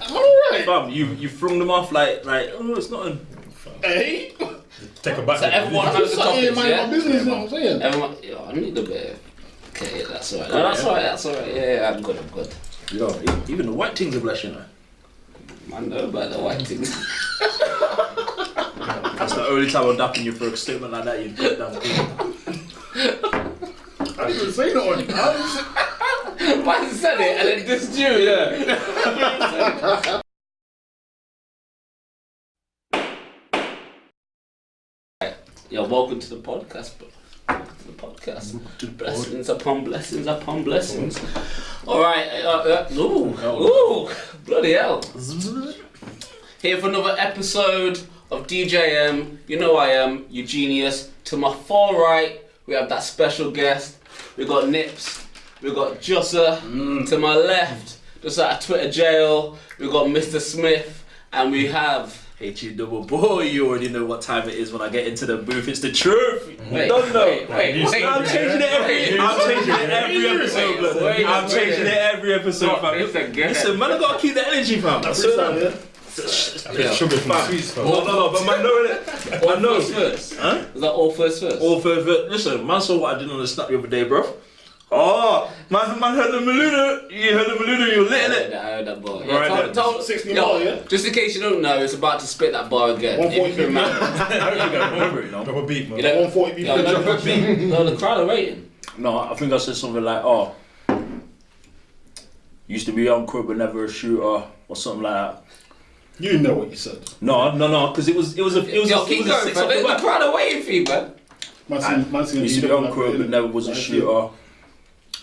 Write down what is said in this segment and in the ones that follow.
I'm alright. Fam, you flung them off like oh, it's not a... Hey? Take a back. So everyone has the topics, My business, you know what I'm saying? Everyone, I need a bit of... Okay, that's alright. No, that's alright. Yeah, I'm good. Yo, even the white things are blushing, man. I know about the white things. That's the only time I'm dapping you for a statement like that, you goddamn king. I didn't even say no one. Man said it and then dissed you, yeah. Yo, welcome to the podcast, bro. Blessings upon blessings upon blessings. Alright, ooh, bloody hell. Here for another episode of DJM. You know I am, Eugenious. To my far right, we have that special guest. We got Nipz, we got Jusa. To my left, just out of Twitter jail, we got Mr. Smith, and we have... H-U double boy, you already know what time it is when I get into the booth. It's the truth. Wait, don't know. wait. I'm changing it every episode, blood. I'm changing it every episode, fam. Listen, man, I gotta keep the energy, fam. That's it, fam. No, but man, know it. All first. Huh? Is that all first? All first. Listen, man, saw what I did on the snap the other day, bro. Oh, man heard the Maluna. You heard the Maluna, you were lit in it. I heard that bar. Right, told 60 more, yeah? Just in case you don't know, it's about to spit that bar again. 140 If you remember. I don't think I remember it, no. Drop a beat, man. You know, 140 people. drop a beat. No, the crowd are waiting. No, I think I said something like, oh, used to be on crib but never a shooter, or something like that. You know what you said. No, because it was a Keep going, man. The crowd are waiting for you, man. Used to be on crib but never was a shooter.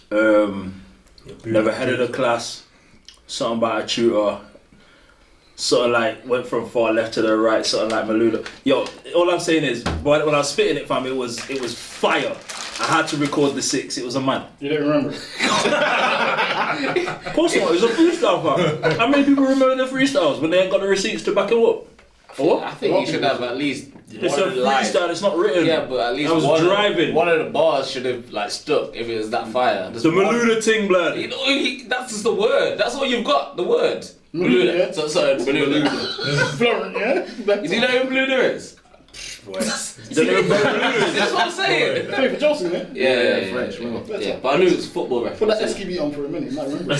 Never headed a class, something about a tutor, sort of like went from far left to the right, something like Maluna. Yo, all I'm saying is, when I was spitting it, fam, it was fire. I had to record the 6. It was a man. You don't remember? Of course not. It was a freestyle, fam. How many people remember the freestyles when they ain't got the receipts to back it up? I think you should have at least. It's a freestyle. It's not written. Yeah, but at least I was driving. One of the bars should have like stuck if it was that fire. The Maluna ting, blood. You know, that's just the word. That's all you've got. The word. Maluna, yeah. So Maluna. Florent, yeah? Do you know who Maluna is? That's what I'm saying. Play for Johnson, yeah? Yeah. French, Yeah, but I knew it was football reference. Put that SKB on for a minute, you might remember.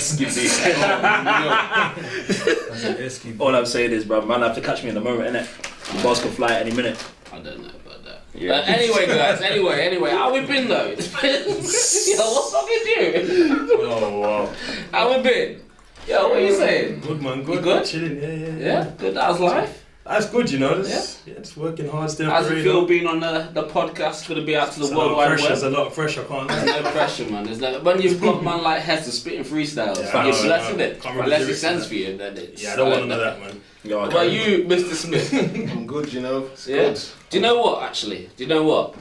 All I'm saying is, bro, man, I have to catch me in the moment, innit? The boss can fly at any minute. I don't know about that. Yeah. Anyway, guys. Anyway, how we been though? It's been. Yo, what's up with you? Oh wow. How we been? Yo, what are you saying? Good, man. Good. You good? Chilling. Yeah. Good. How's life? That's good, you know. It's working hard still. How's it feel being on the podcast? Gonna be out to the World Wide Web? There's a lot of pressure. Can't lie. There's no pressure, man. There's no. When you've got man like Hezz spitting freestyles, you're blessed with it. Unless it sends for you, then it's. Yeah, I don't want none of that, man. What about you, Mr. Smith? I'm good, you know. It's Yeah. good. Do you know what? Actually, do you know what?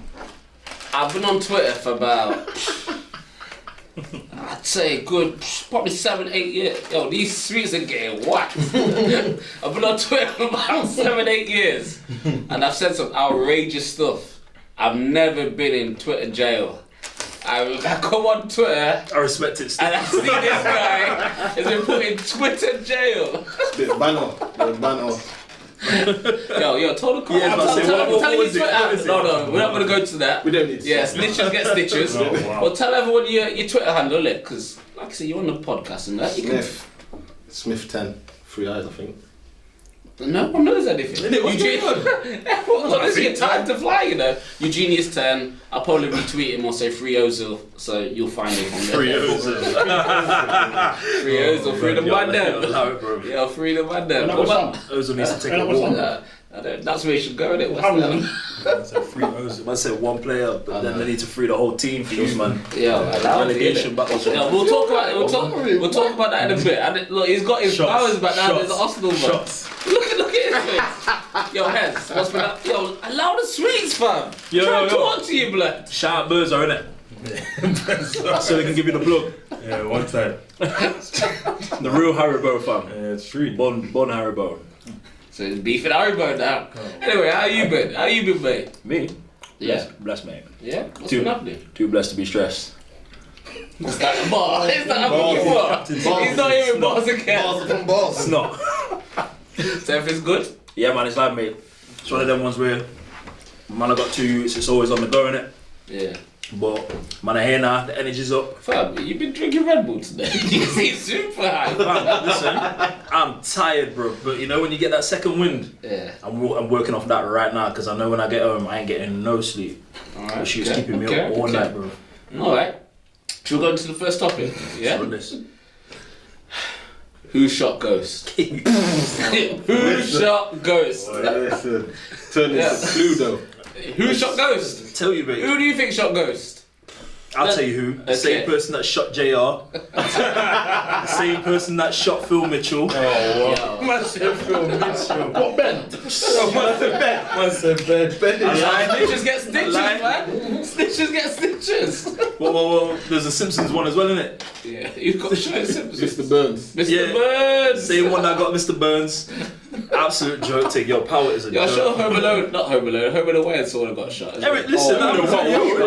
I've been on Twitter for about. I'd say good, probably 7-8 years. Yo, these streets are getting whacked. I've been on Twitter for about 7-8 years, and I've said some outrageous stuff. I've never been in Twitter jail. I come on Twitter. I respect it still. And I see this guy has been put in Twitter jail. Bit of banner. Yo, tell the crowd. Yeah, I'm telling you what No, we're not going to go to that. We don't need to. Yeah, snitches get stitches. Oh, wow. Well, tell everyone your Twitter handle, because, like I say, you're on the podcast and that. You Smith 10. 3 eyes, I think. No one knows anything. What's going on? Everyone knows your time to fly, you know. Eugenious 10. I'll probably retweet him or say free Ozil, so you'll find it from there. Free Ozil. Free Ozil, free the man there. Allow it, bro. Yeah, free the man there. Ozil needs to take a walk. That's where you should go, innit? What's that? That's a free Ozil. Man said one player, but then they need to free the whole team for you, man. Yeah, relegation battles. Yeah, we'll talk about that in a bit. And look, he's got his powers back now. There's an Arsenal man. Look at his face. Yo, Hezz, what's been up? Yo, allow the sweets, fam. Yo. Talk to you, blood. Shout out Burzo, innit? So they can give you the plug. Yeah, one time. The real Haribo, fam. Yeah, it's true. Bon Haribo. So it's beef and Haribo now. Anyway, how you been, mate? Me? Yeah. Blessed, mate. Yeah? What's been happening? Too blessed to be stressed. Is that a bar? Is that a fucking bar? He's not even bars again. Bars from bars. It's not. So everything's good? Yeah, man, it's like, mate, it's one of them ones where, man, I got to, it's always on the go, innit? Yeah. But, man, I hear now, the energy's up. Fam, you've been drinking Red Bull today. You seem super high. Fam, listen, I'm tired, bro, but you know when you get that second wind? Yeah. I'm working off that right now, because I know when I get home, I ain't getting no sleep. Alright. She was keeping me up all night, bro. Alright. Should we go into the first topic? Yeah? So this. Who shot Ghost? Who shot Ghost? Listen, turn this to Cluedo. Who shot Ghost? Tell you, mate. Who do you think shot Ghost? I'll tell you who. The same person that shot JR. The same person that shot Phil Mitchell. Oh, wow. Man said Phil Mitchell. What, Ben? Man said Ben. Snitches get stitches, man. Snitches get stitches. Well, there's a Simpsons one as well, isn't it? Yeah, you've got to show Simpsons. Mr. Burns. Mr. Yeah. Burns. Same one that got Mr. Burns. Absolute joke take. Yo, power is a Yo, I joke. shot Home Alone. Not Home Alone. Home and Away and someone got shot. Eric, listen, Oh, I'm no, telling you,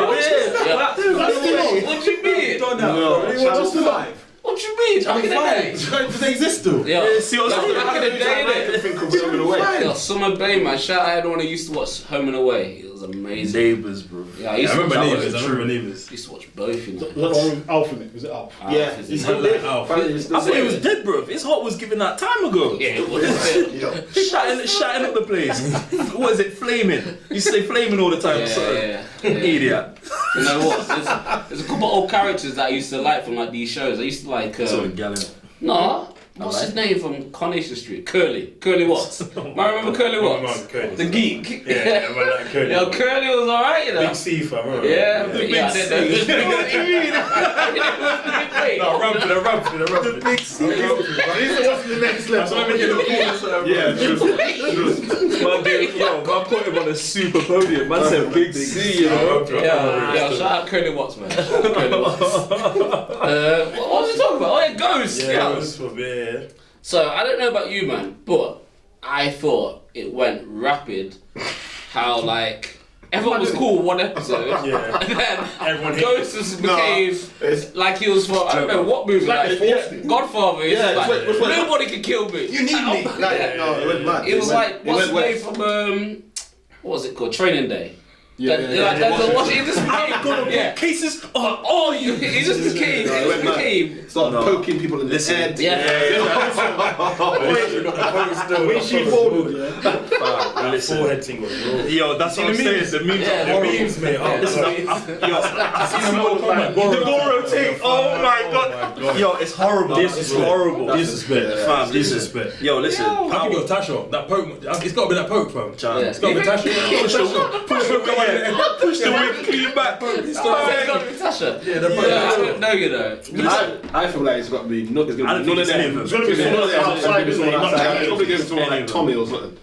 Yeah. What do you mean? No, Channel 5. What do you mean? Back in the day. Do they exist still? Yeah, see what's happening? back in the day, I innit? think of Home and Away. Yo, Summer Bay, man. Shout out everyone who used to watch Home and Away. It was amazing. Neighbours, bro. Yeah, I I used to remember watch Neighbours. I remember Neighbours. used to watch both, you know. The one with Alf in it. Was it Alf? Yeah, Fizz he's is- still there. Alf. Apparently he's still I thought he there. was dead, bro. His heart was given that time ago. Yeah, it was. Yo. Shutting up the place. What is it? Flaming. You say flaming all the time. Yeah. Idiot. You know what? There's a couple of old characters that I used to like from like these shows. I used to like. Gallant. No. What's his name from Coronation Street? Curly. Curly Watts. I remember Curly Watts. Curly. The geek. Yeah, I remember that Curly. Yo, Curly was alright, you know. Big C, fam. Remember? Yeah, The but yeah, I didn't know. It was big. No, rumping. What's the next level? Man put him on a super podium. Man said big C, you know. Yeah, shout out Curly Watts, man. Shout out Curly Watts. What was we talking about? Oh yeah, Ghost. Yeah, it was for beer. So I don't know about you, man, but I thought it went rapid. How like everyone was cool one episode, Yeah. and then Everyone hit Ghost just became like he was for I don't know what movie, like Godfather. It's Yeah, like it's like- nobody can kill me. You need me. No, it went mad. It was like what's the went name from what was it called? Training Day. Yeah, He just became Cases he just became No, it went mad. Started poking people in the head. When she folded, yeah. Forehead thing was raw. Yo, that's what I'm saying. The memes Yeah, are the horrible. memes, mate. Listen, I've seen the Goro thing. Oh my god. Yo, it's horrible. This is horrible. Disrespect. Fam, Disrespect. Yo, listen. I think it was Tasha. That poke. It's got to be that poke, fam. It's got to be Tasha. Push the whip clean back. Tasha. Yeah, the poke. I don't know, you know. I feel like it's got to be none of them. I don't think it's any of them. It's going to be someone outside. It's probably going to be someone like Tommy or something.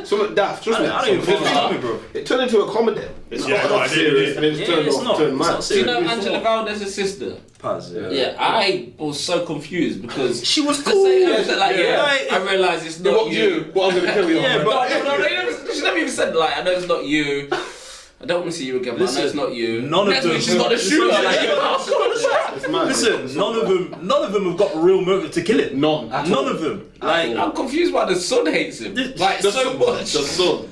Something daft, trust me. I don't even think it's Tommy, bro. It turned into a comedy. It's not serious, and it's turned mad. Do you know Angela Valdez's sister? Paz, Yeah, I was so confused because she was the cool. same episode, like, I realised it's not What you. What I'm going to kill you. Yeah, but She never even said like, I know it's not you. I don't want to see you again, but I know it's not you. None of Next them. week she's got a shooter. Like, It's mad. Listen, none of them have got real motive to kill him. None. None of them. Like, I'm confused why the son hates him. Like so much. The sun.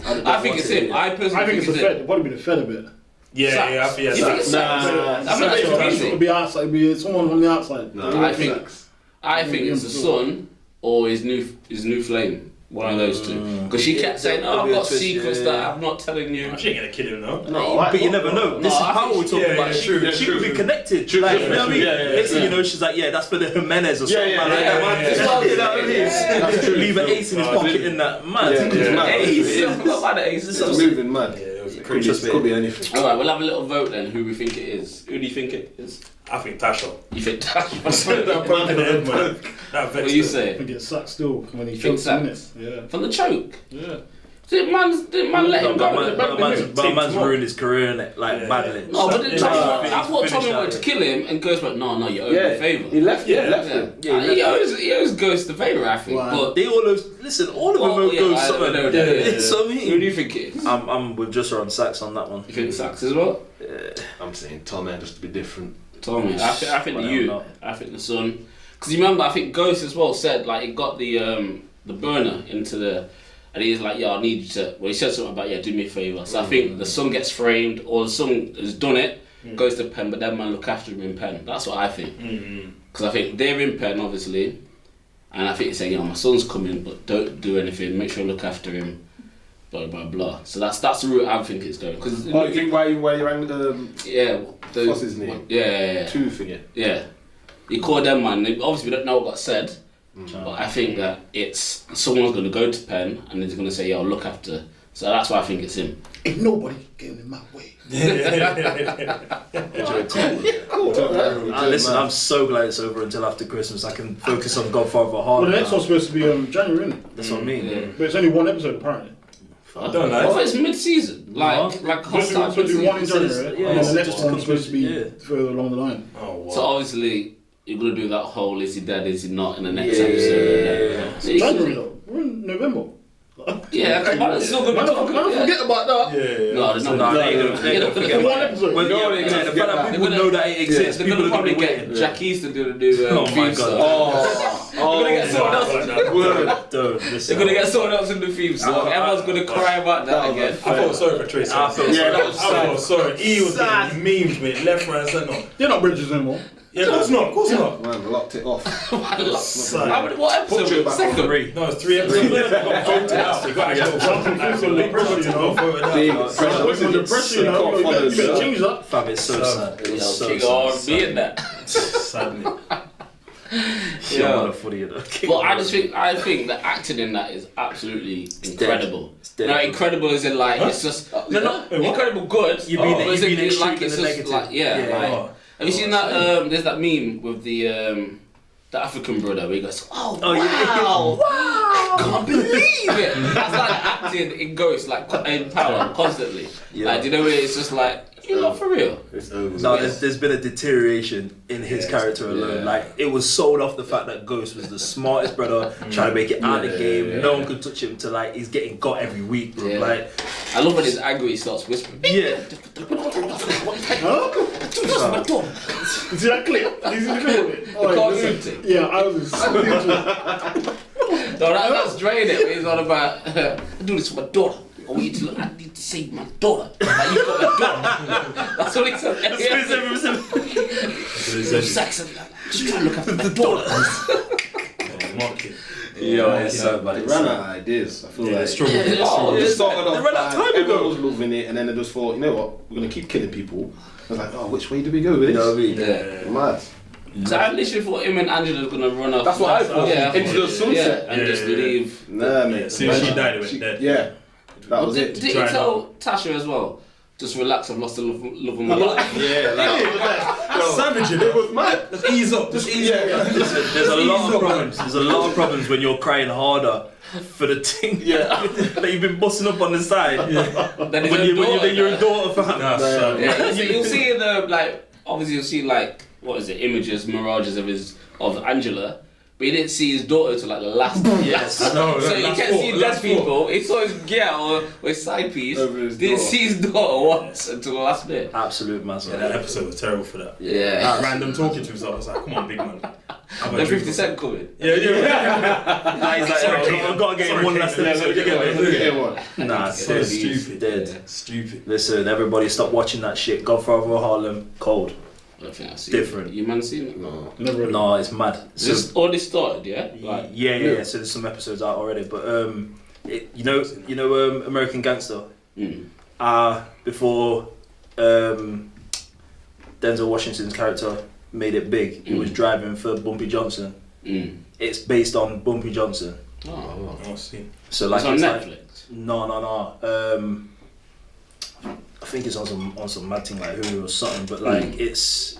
I think it's him. I personally I think it's the him. Fed. It'd probably be the Fed a bit. Yeah, I think You think it's Nah. Sax? I think it's It crazy. would be outside. It'd be someone from the outside. I think it's the son or his new flame. One of those two. Because she kept saying, "Oh, I've got secrets that I'm not telling you." She ain't gonna kill him, no. No, but you never know. This is I power think we're talking about. She could be connected. Like, you know what I mean? Next thing you know, she's like, yeah, that's for the Jimenez or something like that. You know what I mean? That's true. Leave an ace in his pocket in that. Man, It's mad. Ace. I forgot about the ace. It's moving mad. It Could be anything. Alright, we'll have a little vote then who we think it is. Who do you think it is? I think Tasha. You think Tash? That poke in the head, man. That What do you vexed her. I say? think it's Sack still when he Think chokes in it. Sax? Yeah. From the choke? Yeah. Did man let him go? But man's ruined his career, innit? Like, badly. No, but I thought Tommy wanted to kill him, and Ghost went, no, you owe me a favour. He left him. He owes Ghost the favour, I think. Wow. But they all owe, listen, all of them owe Ghost something. It's what I mean. Who do you think it is? I'm with Jusa on Sax on that one. You think Sax as well? I'm saying Tommy just to be different. Tommy, I think I think the son. Because you remember, I think Ghost as well said, like, it got the burner into the... And he's like, I need you to... Well, he said something about, do me a favour. So I think the son gets framed, or the son has done it, goes to pen, but then man look after him in pen. That's what I think. Because I think they're in pen, obviously, and I think he's saying, my son's coming, but don't do anything, make sure you look after him, blah, blah, blah. So that's the route I think it's going. Cause you think why you rang with the... What's his name? Yeah. Two thing, yeah. He called them, man. Obviously, we don't know what got said. But I think that it's someone's going to go to pen and he's going to say, look after. So that's why I think it's him. Ain't nobody getting in my way. Listen, I'm so glad it's over until after Christmas. I can focus on Godfather Hard. Well, the next one's supposed to be January, isn't it? That's what I mean. Yeah. But it's only one episode, apparently. I don't know. It's mid-season. Like supposed to do one in January, and the next one's supposed to be further along the line. Oh, wow. So obviously, you're going to do that whole is he dead, is he not in the next episode. So January though, we're in November. Yeah, it's still going to be talking. Don't forget about that. Yeah. No, there's no. They're gonna forget one episode. The fact that people know that it exists, They're people going to are probably gonna get wait. Jack Easton to do Oh my god. They're going to get someone else. They're going to get someone else in the theme song. Everyone's going to cry about that again. I felt sorry for Tracy. I felt sorry. He was getting memes, mate, left, right, and centre. They're not bridges anymore. Yeah, of course not. Man, locked it off. What episode? Second? No, it's 3 episodes. Got voted out. You got to Under pressure, you better change that. Fam, it's so sad. It's so King on being that. Sadly. Well, I think the acting in that is absolutely incredible. No, incredible is in like it's just not incredible good. You've been like it's just like have you seen that? There's that meme with the African brother where he goes, wow, I can't believe it. That's like acting in Ghost, like in Power, constantly. Like, do you know where it's just like, you're not for real. It's over. No, there's been a deterioration in his character alone. Like, it was sold off the fact that Ghost was the smartest brother, trying to make it out of the game. No one could touch him to like he's getting got every week, bro. Like, I love when he's angry, he starts whispering. You see that clip? You see the clip of it? The cartoon thing. Yeah, I was. No, that's draining it. He's on about, I do this for my daughter. I need to save my daughter. Like, you got my daughter. That's what he said. Saxon, just try to look after my daughter. it's so bad. They ran out of ideas. I feel like they struggled. It started off ran out of time ago. Everyone was loving it, and then they just thought, you know what, we're gonna keep killing people. I was like, which way do we go with this? You know what I mean? Mad. So I literally thought him and Angela was gonna run off. That's what I thought. Into the sunset. and just leave. Nah, mate. As soon as she died, it went dead. Yeah. That was Did it. he tell Tasha as well? Just relax, I've lost the love of my life. Yeah, like, Savage, it was mad. Just ease up. Just ease up. listen, there's a lot of problems. There's a lot of problems when you're crying harder for the thing that you've been busting up on the side. Then When you're a daughter, fam. You'll see in the obviously you'll see images, mirages of Angela. But he didn't see his daughter till like the last. No, so you can't see dead people. He saw his girl or his side piece. Didn't see his daughter once until the last bit. Absolute massive. Yeah, that episode was terrible for that. Yeah. That random talking to himself. I was like, come on, big man. Then 50 Cent coming. Yeah. He's like, I've got to get in one last episode. Nah, So stupid. Dead. Stupid. Listen, everybody stop watching that shit. Godfather of Harlem, cold. I don't think I've seen Different. it. You man seen it? No. Never. No, it's mad. This already started, yeah? Like, Yeah. So there's some episodes out already, but you know, American Gangster. Before Denzel Washington's character made it big, he was driving for Bumpy Johnson. It's based on Bumpy Johnson. Oh, see. So like it's on it's Netflix. Like, no. I think it's on some mad thing like Hulu or something, but like it's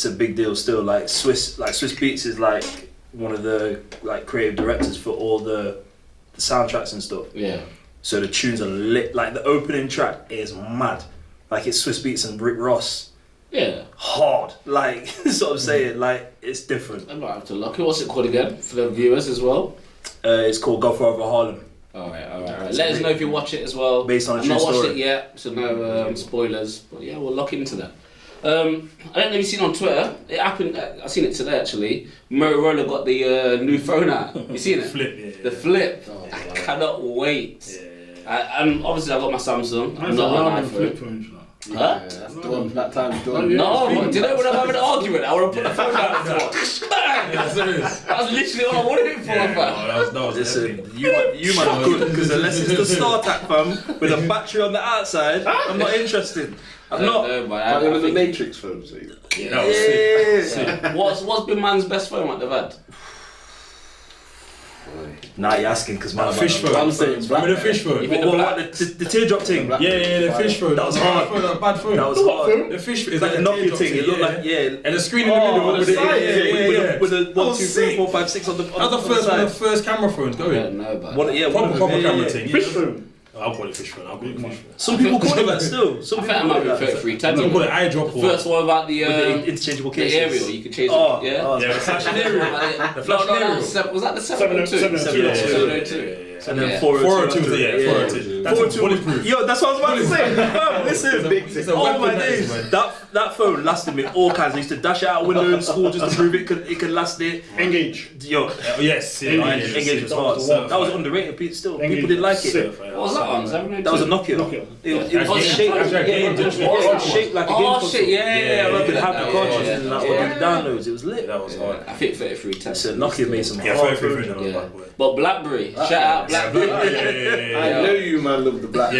a big deal still. Like Swiss Beats is like one of the like creative directors for all the soundtracks and stuff. Yeah. So the tunes are lit. Like the opening track is mad. Like it's Swiss Beats and Rick Ross. Yeah. Hard. Like that's what I'm saying. Like it's different. I might have to look. What's it called again for the viewers as well? It's called Go For Over Harlem. Alright. Let us know if you watch it as well. Based on a true I've not watched story. it yet, so no spoilers. But yeah, we'll look into that. I don't know if you've seen on Twitter. It happened. I seen it today actually. Motorola got the new phone out. You seen it? Flip, yeah. The Flip. I cannot wait. And obviously I got my Samsung. I'm not an iPhone. Huh? Yeah, that's the one. That time's done. No, but do you know when I'm having an argument, I want to put the phone down and talk. Bang! That's literally all I wanted it for, fam. That was Listen, you man are good because unless it's the StarTAC fam with a battery on the outside, I'm not interested. I'm not. Like one of the Matrix films. Yeah, that was sick. What's been man's best phone what they've had? Nah, you're asking because man. Fish phone. I'm saying black. Remember the fish phone? The teardrop thing. Yeah, the fish phone. That was hard. That bad phone. That was hard. The fish phone. It's like a Nokia thing. It looked like And the screen in the middle with the with the 1, 2, 3, 4, 5, 6 on the That was the first camera phones I going. don't know about that. Proper camera thing. Fish phone. I'll call it fish phone. Some people call it that still. Some I people think I call might it be that. 3310. Some call it eyedropper. First one about the With the interchangeable the cases. aerial, you could change Oh, it. Yeah. oh, Yeah, the flashing aerial. The flashing aerial. Was that the 702? 702. And then Yeah. 402. 402. That's 402. bulletproof. Yo, that's what I was about to say. Fam, listen, It's a oh weapon, my that is, days. man. That phone lasted me all kinds. I used to dash it out a window in school just to prove it could last it. Engage. Yo, Yes. Engage was hard. That was underrated. Still, people didn't like it. What was that on? 702? That was a Nokia. It was shaped like a game. It was shaped like a game Oh console. shit, yeah. You could have the Yeah, cartridges yeah, and that yeah. with the downloads. It was lit. That was hard. I think 3310. So Nokia made some Yeah, hard 33 phones. bad boy. But BlackBerry, shout out BlackBerry. I know you man love the black.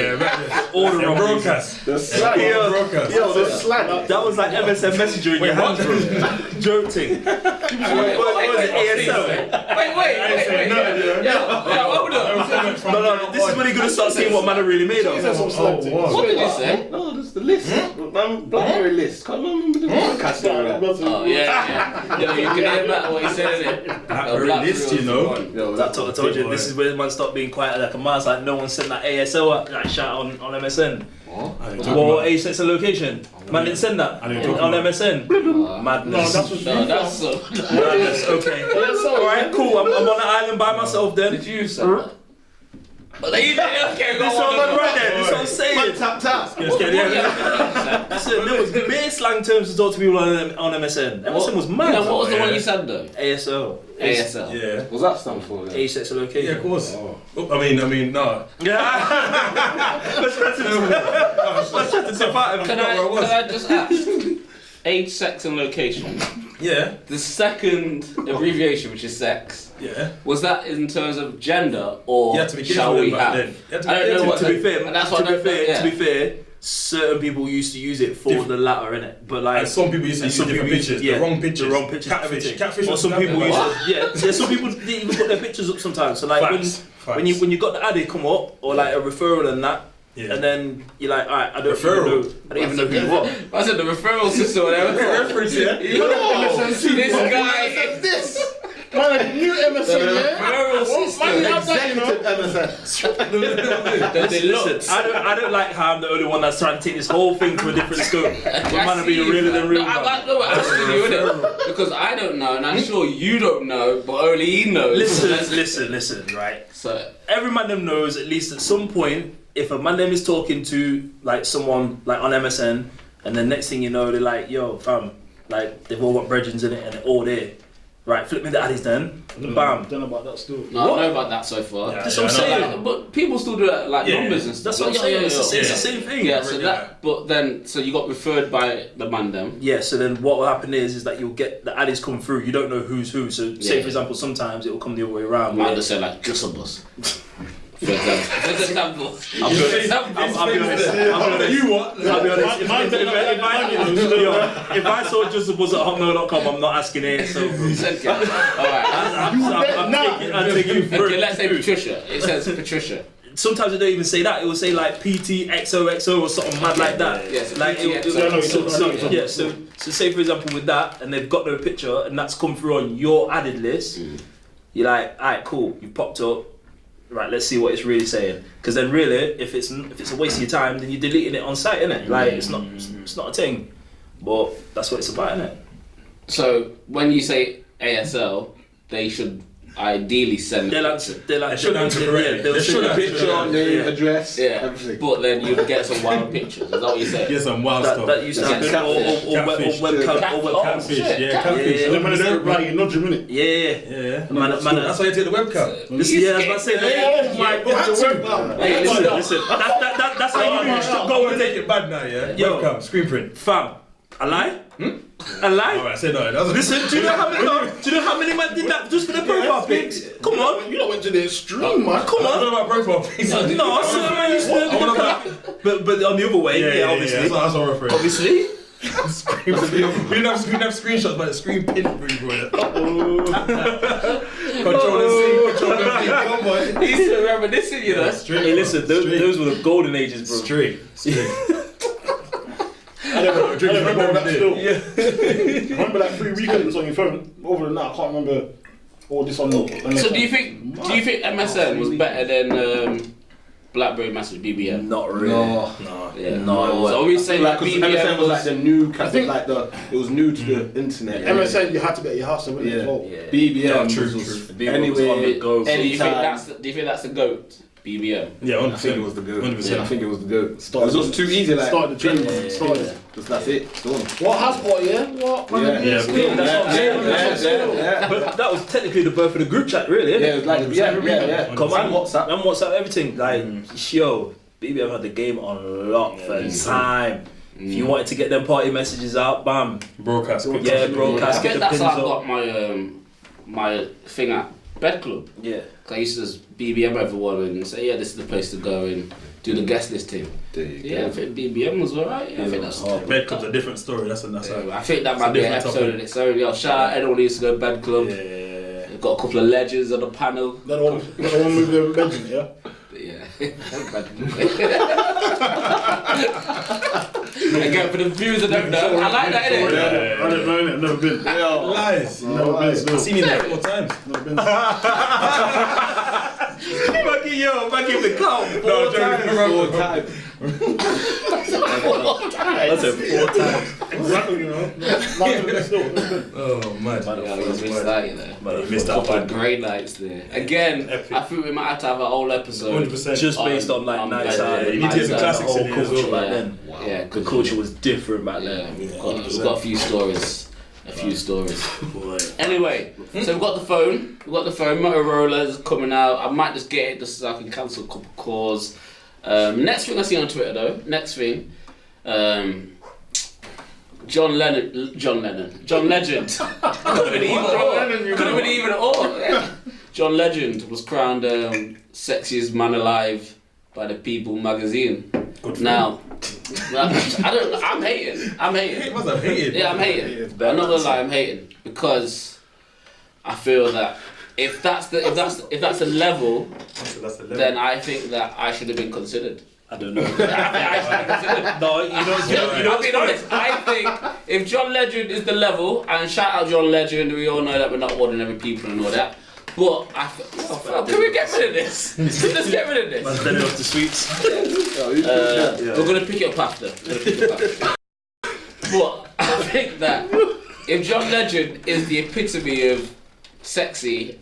All the wrong broadcast. The slag. Broadcast. Yo, the slag. That was like MSN Messenger in your hands, bro. Joke thing. What was it? ASL? Wait. Yeah, hold up. No, this is when you're gonna start seeing what man are really made of. What did you say? No, there's the list. Blackberry list. Can't remember the broadcast. Oh, yeah. Yo, you can hear that what he said, innit? Blackberry list, you know. Yo, I told you, this is where man stopped being quiet like a mouse. Like no one sent that ASL up, like shout on MSN. Or a sense of location. Man didn't send that on MSN. Madness. No, that's so. Madness. Okay. Alright, cool. I'm on the island by myself then. Did you say that? Okay, This one man right there. This is what I'm saying. Tap. Listen, there was bare slang terms to talk to people on MSN. MSN was mad. What was the one you said though? ASL. ASL. Yeah. What's that stand for? Then? A-sex location. Yeah, of course. I mean, no. Let's try to tip out and Can I just ask? Age, sex, and location. Yeah. The second abbreviation, which is sex, Yeah. was that in terms of gender or You had to be shall careful we with that have? then. You had to be I don't know careful. what. to be fair, and that's what to be fair, certain people used to use it for the latter, innit? But like And some people used to use different pictures. yeah, The wrong pictures. The wrong pictures. Catfish Or was some people that used to, yeah. Some people didn't even put their pictures up sometimes. So like Facts. when you got the addy come up or like a referral and that. Yeah. And then you're like, alright, I don't Referral. even know who you are. I said the referral system, whatever. reference, yeah. This guy. This. Man, a new MSN, yeah? Referral Executive MSN. Listen, I don't like how I'm the only one that's trying to take this whole thing to a different scope. But man, are being realer than real. I'm asking you, innit? Because I don't know, and I'm sure you don't know, but only he knows. Listen, right? So Every man them knows at least at some point if a man them is talking to like someone like on MSN, and then next thing you know they're like, yo fam, like they've all got brethrens in it and they're all there. Right, flip me the addies then. Bam. Don't know about that still. no, I know about that so far. That's what I'm saying. Like, but people still do that, like numbers and stuff. That's what I'm saying. It's the same thing. Yeah, so that, but then, so you got referred by the man them. Yeah, so then what will happen is that you'll get the addies come through. You don't know who's who. So say for example, sometimes it will come the other way around. Might just say like Jusa bus. For example. I'll be honest. If I saw Jusa bus at hotmail.com, I'm not asking it. So I'm taking you through. Okay, let's say Patricia. It says Patricia. Sometimes it don't even say that. It will say like PTXOXO or something mad like that. Yes, like so say for example with that, and they've got no picture, and that's come through on your added list. You're like, alright, cool. You popped up. right, let's see what it's really saying. Because then really, if it's a waste of your time, then you're deleting it on site, innit? Like it's not a thing. But that's what it's about, innit? So when you say ASL, they should ideally send They should answer correctly. They should have Picture, name, address, everything. But then you'd get some wild pictures. Is that what you said? Get some wild stuff. That used to happen. Catfish. Catfish. Yeah, catfish. And then when they don't reply, you nudge them, innit? Yeah. That's why you take the webcam. I was about to say that. Listen. That's how you Go and take it bad now, yeah? Yo. Webcam, screen print. Fam, I lie? I lie? Alright, say no. Listen, do you know how many man did that just for the profile pics? Come on. You don't went to the extreme, man. Come I on. don't know about profile pics. No, certain man used to but on the other way, obviously. That's what I'm referring. Obviously. We didn't have screenshots, but the screen print Control and C. He used to reminiscing, you know. Hey, listen, those were the golden ages, bro. Straight. I remember that still. Yeah. I remember like 3 weekends on your phone. Other than that, I can't remember all this on. So do you think MSN was better than BlackBerry Message BBM? Not really. No. Yeah, So are we saying Like, like because BBM MSN was like the new, I think it was new to the internet. MSN, you had to be at your house, wasn't it, as well? BBM True. Anyway, go. So do you think that's the GOAT? BBM? Yeah, 100%. I think it was the goat. 100%. Yeah, I think it was the goat. It was just too easy, like. Started the trend, man. That's it. Done. What has what, yeah? What? Yeah. But that was technically the birth of the group chat, really, isn't Yeah, it? it was like, yeah. Come on, And WhatsApp. And WhatsApp, everything. Like, yo, BBM had the game on lock for time. If you wanted to get them party messages out, bam. Broadcast. I Get bet the that's pins how I up. got my thing at Bed Club. Yeah. I used to just BBM everyone and say, yeah, this is the place to go and do the guest listing. There you Yeah, I think BBM was alright. Yeah, I think that's Bed Club's a different story. That's I think that might be an episode in its own. Yo, shout out anyone who used to go Bed Club. Yeah. We've got a couple of legends on the panel. That one with the legend, yeah? Yeah. Again, for the viewers that don't know, I like that, innit? I don't know, innit? I've never been. Lies. Never been. I've seen you there 4 times. Never been. Back in the car. No, Jeremy, That's it, 4 times. Exactly, you know. Never been. Oh, man. Yeah, we missed that, you know. You missed out. Couple of great nights there. Again, Epic. I think we might have to have a whole episode. 100%. Just based on like nights yeah, out. you need to get the classics in whole here as culture well. back then. Yeah, The culture was different back Yeah, then. we've got a few stories. Anyway, so we've got the phone. Motorola's coming out. I might just get it just so I can cancel a couple calls. Next thing I see on Twitter though. John Legend. Could have been either or. Yeah. John Legend was crowned Sexiest Man Alive by the People magazine. Now, I'm hating. Yeah, I'm hating. I'm not gonna lie, I'm hating because I feel that if that's the level, then I think that I should have been considered. I don't know. I considered. No, you know. I'll be honest. I think if John Legend is the level, and shout out John Legend, we all know that we're not ordinary people and all that. But can we get rid of this? Let's get rid of this. Man's sending off the sweets. We're gonna pick it up after. But I think that if John Legend is the epitome of sexy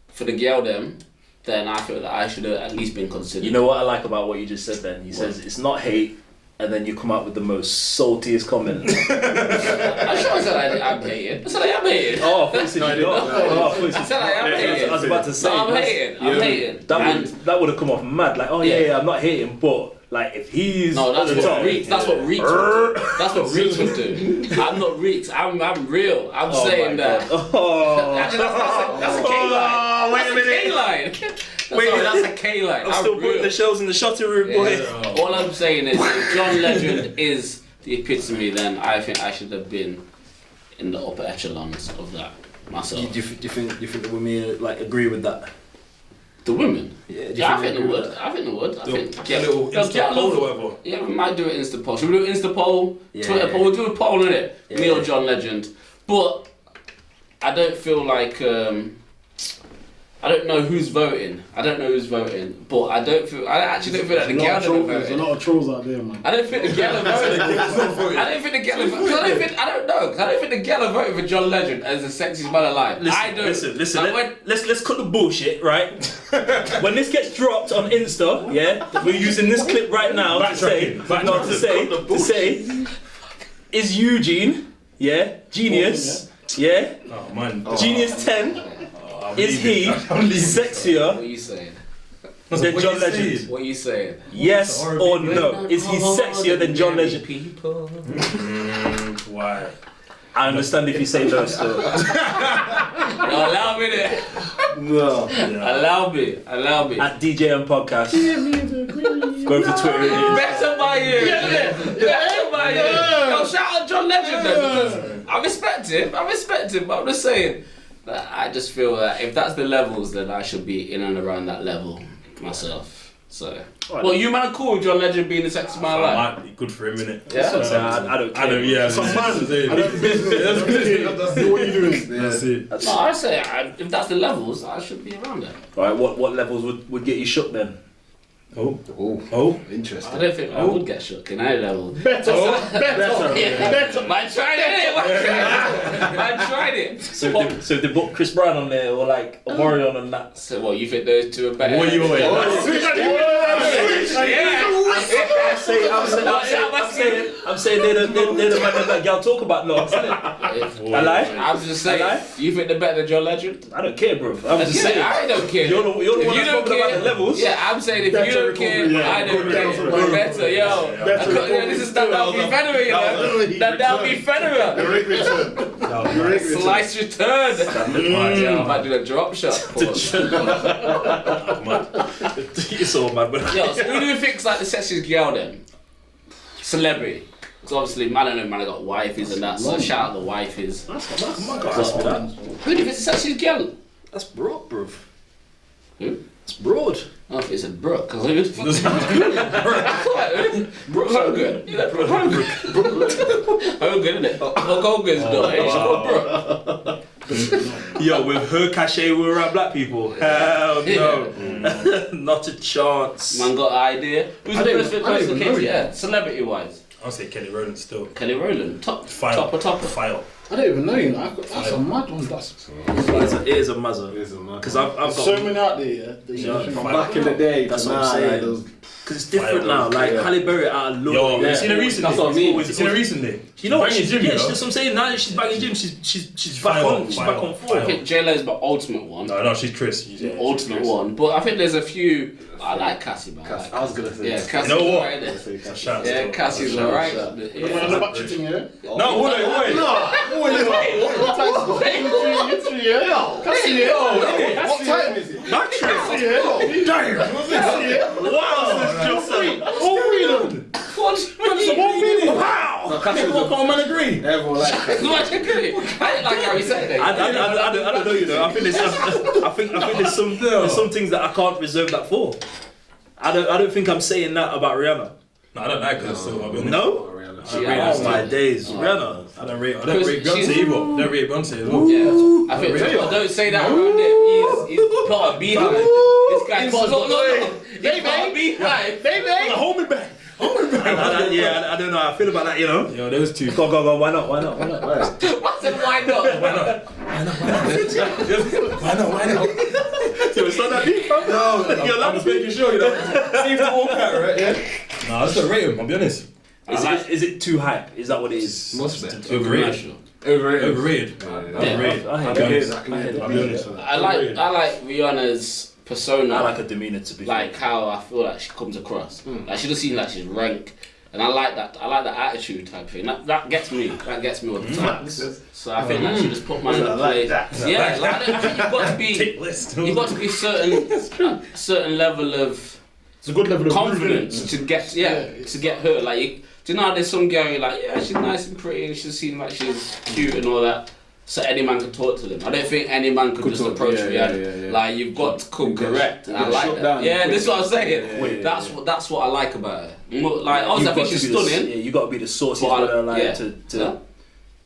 for the girl them, then I feel that I should have at least been considered. You know what I like about what you just said then? He says it's not hate, and then you come out with the most saltiest comment. I said I'm hating. I said I am hating. Oh, I thought you said you not. I said I am hating. I was about to say. No, I'm hating. I'm hating. That would have come off mad. Like, oh yeah, I'm not hating, but like if he's no, that's at the what top, Reeks. That's what Reeks would do. That's what Reeks would do. I'm not Reeks. I'm real. I'm saying that. Oh. Actually, that's a K line. Wait a minute. That's a K line. I'm still putting the shells in the shuttle room, boy. Yeah. All I'm saying is, if John Legend is the epitome, then I think I should have been in the upper echelons of that myself. Do you think the women like agree with that? The women? Yeah, I think they would. I think Get a little Insta poll or whatever. Yeah, we might do an Insta poll. Should we do an Insta poll? Twitter poll? We'll do a poll in it. Me or John Legend. But I don't feel like I don't know who's voting. But I actually don't feel like the girl are There's a voting. lot of trolls out there, man. I don't think the girl are voting. I don't think the girl are voting. Because I don't know. Because I don't think the girl are voting for John Legend as the sexiest man alive. Listen. Let's cut the bullshit, right? When this gets dropped on Insta, yeah, we're using this clip right now to say, is Eugene, yeah, genius, yeah, Oh man. Genius 10. Is he sexier What are you saying? than John Legend? What are you saying? Yes or no? Is he sexier than John Legend? People. Why? I understand if you say no still. No, allow me there. No. Allow me. At DJM Podcast. Go to Twitter. Better by you. Better by you. Yo, shout out John Legend then, because I respect him, but I'm just saying that I just feel that if that's the levels, then I should be in and around that level myself. So, well, you man are cool with John Legend being the sexiest man alive. Might be good for him, innit? Yeah. I don't care. Yeah. Sometimes I don't business. What are you doing? That's it. No, I say if that's the levels, I should be around there. Right, what levels would get you shook then? Oh. Interesting. I don't think I would get shook in any level. Better. Man tried it. So if they put Chris Brown on there or like Omarion on that. So what, you think those two are better? What are you away? I'm saying they're the man that y'all talk about now, isn't it? I lie? I'm just saying, you think they're better than John Legend? I don't care, bro. I'm just saying. I don't care. You're the one If that's talking about the levels. Yeah, I'm saying if you don't care, I don't care. Better, yo. This is that'll be Federer, you know. That'll be Federer. Slice return. I might do a drop shot. It's all mad, but Yo, so who do you think's like the sexiest girl then? Celebrity. Because obviously, man, I know man, I got wifeys and that, so shout out the wifeys. ask me that. Who do you think's the sexiest girl? That's broad, bro. Who? It's broad. I don't think it's a Brooke, because who the fuck is Brooke Hogan? Yeah, Brooke Hogan. Hogan, innit? Hogan's daughter, she's called Brooke. Yo, with her cachet, we were around black people. Hell no. Not a chance. Man got an idea. Who's the first person that came to you? Yeah, celebrity wise. I'll say Kelly Rowland still. Kelly Rowland. Topper. Fire. I don't even know, you know. That's a mad one. It is a muzzer. Because I've got so many out there. From back in the day, that's what I'm saying. Because it's different now. Like Halle Berry out of look. Yo, you seen her recently? That's what I mean. You seen her recently? You know what? Banging gym, you know? That's what I'm saying. Now that she's back in gym, she's back on. She's back on I form. think J-Lo's the ultimate one. No, she's Chris. Ultimate one. But I think there's a few. I like Cassie, man. I was gonna say. Yeah, Cassie's You know what? alright there. Shout Yeah, Cassie's alright. Wanna know about cheating, yeah? No, wait. What time is it? Can't man agree? Everyone like I didn't like how he said it. I don't know, you know. I think there's some things that I can't reserve that for. I don't think I'm saying that about Rihanna. No, I don't like her still. I'll be honest. No? Yeah, My days, Rihanna. I don't rate Beyonce either. Don't rate Beyonce as well. Yeah, I think don't say that around him. He's put a beehive. This guy put a beehive. Hold me back. I don't know how I feel about that, you know. Yo, those two. Go. Why not? Why not? Why not? So it's not that deep, bro. No, I'm just making sure, you know. Seems to walk out, right? Yeah. No, I just don't rate him, I'll be honest. Is it too hype? Is that what it is? Most of it. Overrated. I'll be honest. I like Rihanna's persona. I like her demeanour to be like how I feel like she comes across. Like she doesn't seem like she's rank. And I like that attitude type thing. That gets me. That gets me all the time. So I think that she just put man in a place. Yeah, like, I think you've got to be certain level of It's a good level of confidence to get her. Like, do you know how there's some girl you're like, yeah, she's nice and pretty and she seems like she's cute and all that. So any man can talk to them. I don't think any man could just approach Rihanna. Like you've got to come correct, and I like that. Yeah, this is what I'm saying. That's what I like about her. Like obviously I think she's stunning. Yeah, you got to be the sauciest brother alive to.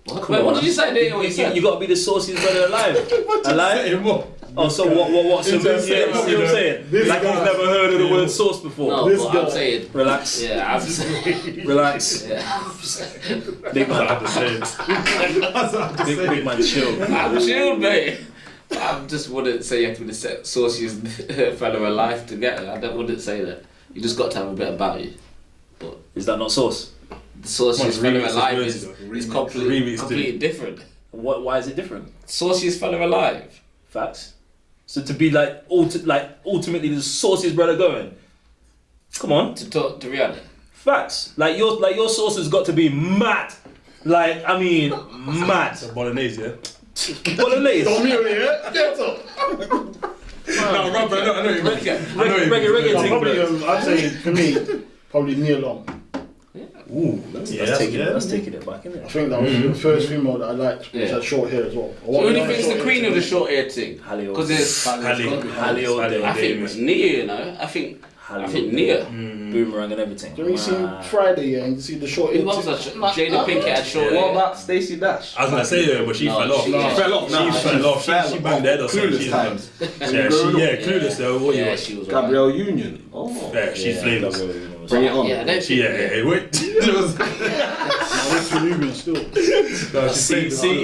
What did you say? You got to be the sauciest brother alive. Alive. Oh, so what? So see what I'm saying? Like you've never heard of the word sauce before. No, This but guy. I'm saying. Relax. Yeah, I'm saying. Relax. Yeah, I'm saying. Big man. Big Big man, chill. I'm chilled, mate. I just wouldn't say you have to be the sauciest fella alive to get it. I wouldn't say that. You just got to have a bit about you. But Is that not sauce? the sauciest fella remix alive is is remix completely different. Why is it different? Sauciest fella alive. Facts. So to be like ultimately the sauciest brother going. Come on. To talk to Rihanna. Facts. Like your sauce has got to be mad. Like I mean mad. Bolognese, yeah? Bolognese. Don't me over here. Get up. No, Robert, I know you meant. Reggae thing, Probably, bro. I'd say for me, probably Nia Long. Ooh, That's taking it back, isn't I it? think that was the first female that I liked. Which Yeah. had short hair as well. So who do you think's the queen of the short hair thing? Hallie Because it's Hallie all day. I think Nia, you know. I think Nia. Boomerang and everything. Do you seen Friday, yeah, and you see the short hair? Who else? Jada Pinkett had short What hair. about Stacey Dash? I was gonna say her, but she No, fell off. she- She Fell off, no. fell off. She banged her head or something. Clueless She's times. clueless though. What you Yeah, want? she was Gabrielle Union. Oh. Yeah, she's flameless. Bring it on. Yeah, I don't She, think. wait. That's Peruvian still. See, listen,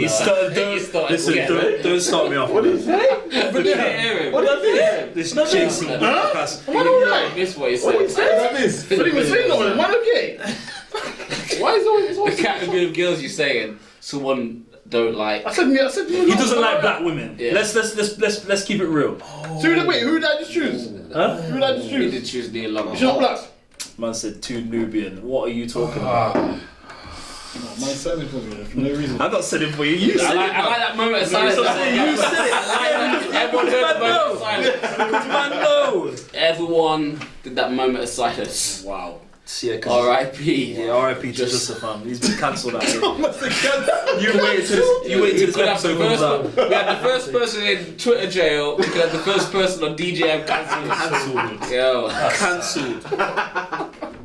don't start me off. What did you say? What did I This Jason. You might miss what he said. miss? What do you say? No, man, okay. Why is always The category of girls you're saying someone don't like. I said He doesn't like black women. Yeah. Let's keep it real. So wait, who did I just choose? Huh? Who did I just He choose? did choose Neil Long. She's not black. Man said too Nubian. What are you talking about? No, my son is for me for no reason. I'm not saying for you. You I said like that moment of silence. You said it. Everyone heard the moment of silence. Man, no. Everyone did that moment of silence. Wow. Yeah, R.I.P. Yeah, R.I.P. to Jusa, fam. He's been cancelled out here. You wait till You wait till this could have the episode comes out. first. We had the first person in Twitter jail. We could have the first person on DJM cancelled. Cancelled. Yo. Cancelled.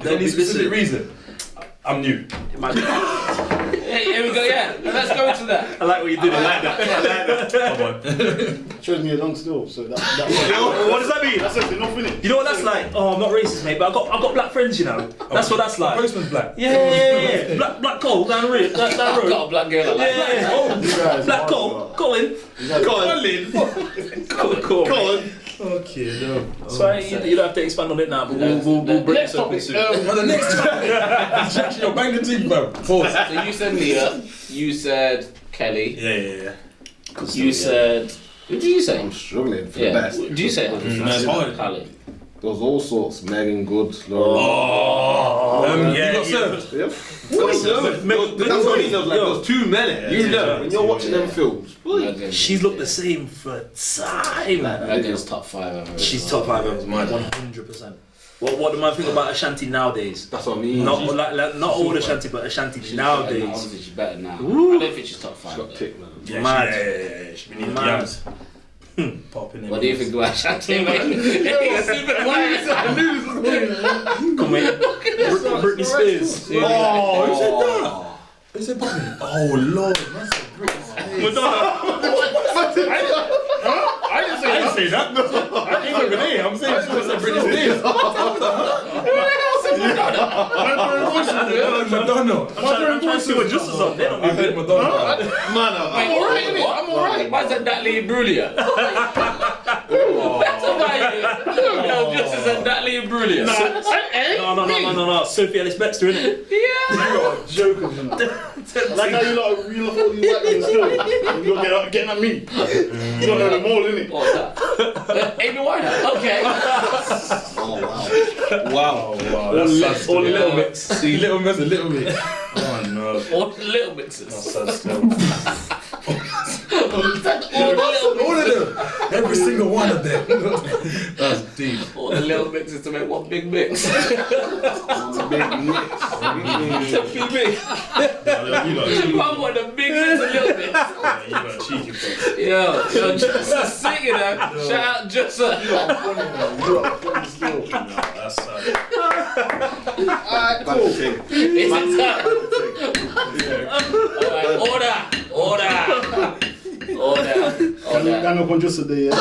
Any specific reason? I'm new. Hey, here we go. Yeah, let's go into that. I like what you did. I like that. Come on. Chose me along still, so that What does that mean? that's actually not finished. You know what that's like? Oh, I'm not racist, mate, but I've got black friends, you know. That's what that's like. Postman's black. Yeah. Black Cole down the road. Down the I've road. got a black girl. I like. Yeah. You guys Black are Cole. wild. Colin. Colin. Okay, no. So you don't have to expand on it now, but we'll break Next this open topic. soon. Well, the next time. Yo, bang the team, bro. Pause. So you said Nia. You said Kelly. Yeah. You said. Who did you say? I'm struggling for the Yeah. best. Did you say? That's hard. Kelly. There was all sorts. Megan Good, Laura. You got served. Yep. That's That's what he does. Like, there's too many. You know, when you're watching them films. Megan. She's looked the same for time. Megan's top 5 ever. She's top 5 ever, 100%. What do man think about Ashanti nowadays? That's what I mean. Not not all Ashanti, but Ashanti She's nowadays. better now. Obviously, she's better now. Ooh. I don't think she's top 5. She's got though. tick, man. Yeah, Mad. yeah. She been in the Mad. yams. Popping in. What do you think about Ashanti, mate? Come here. Britney Spears. Oh, who said that? Who said popping? Oh, Lord. That's a Madonna. I didn't say that. say that. I ain't over there. I'm saying she said Britney Spears. Madonna. I'm trying to see what Jusa's on. They don't I heard Madonna. Man, I'm alright, innit? I'm alright. Why is that Natalie Imbruglia? Better by you. No, just as a Natalie Imbruglia. No. Sophie Ellis Bextor, innit? Yeah. You are joking, you know. Like how you lot all these white men still. You're getting at me. You don't know them all, innit? What's that? Amy Winehouse. Okay. wow. That's sad All the still. little bits. See, little bits, a little bit. Oh, no. All the little mixes. That's sad still. All the little All of them. Every single one of them. That's deep. All the little mixes to make one big mix. Big mix. Big mix. You got cheeky. I want a big mix of little mix. You got cheeky, bro. Yo, Jusa singing that. Shout out Jusa. You are funny still. That's sad. Alright, cool. It's a time. Alright, order. Gang up on Jusa there, yeah.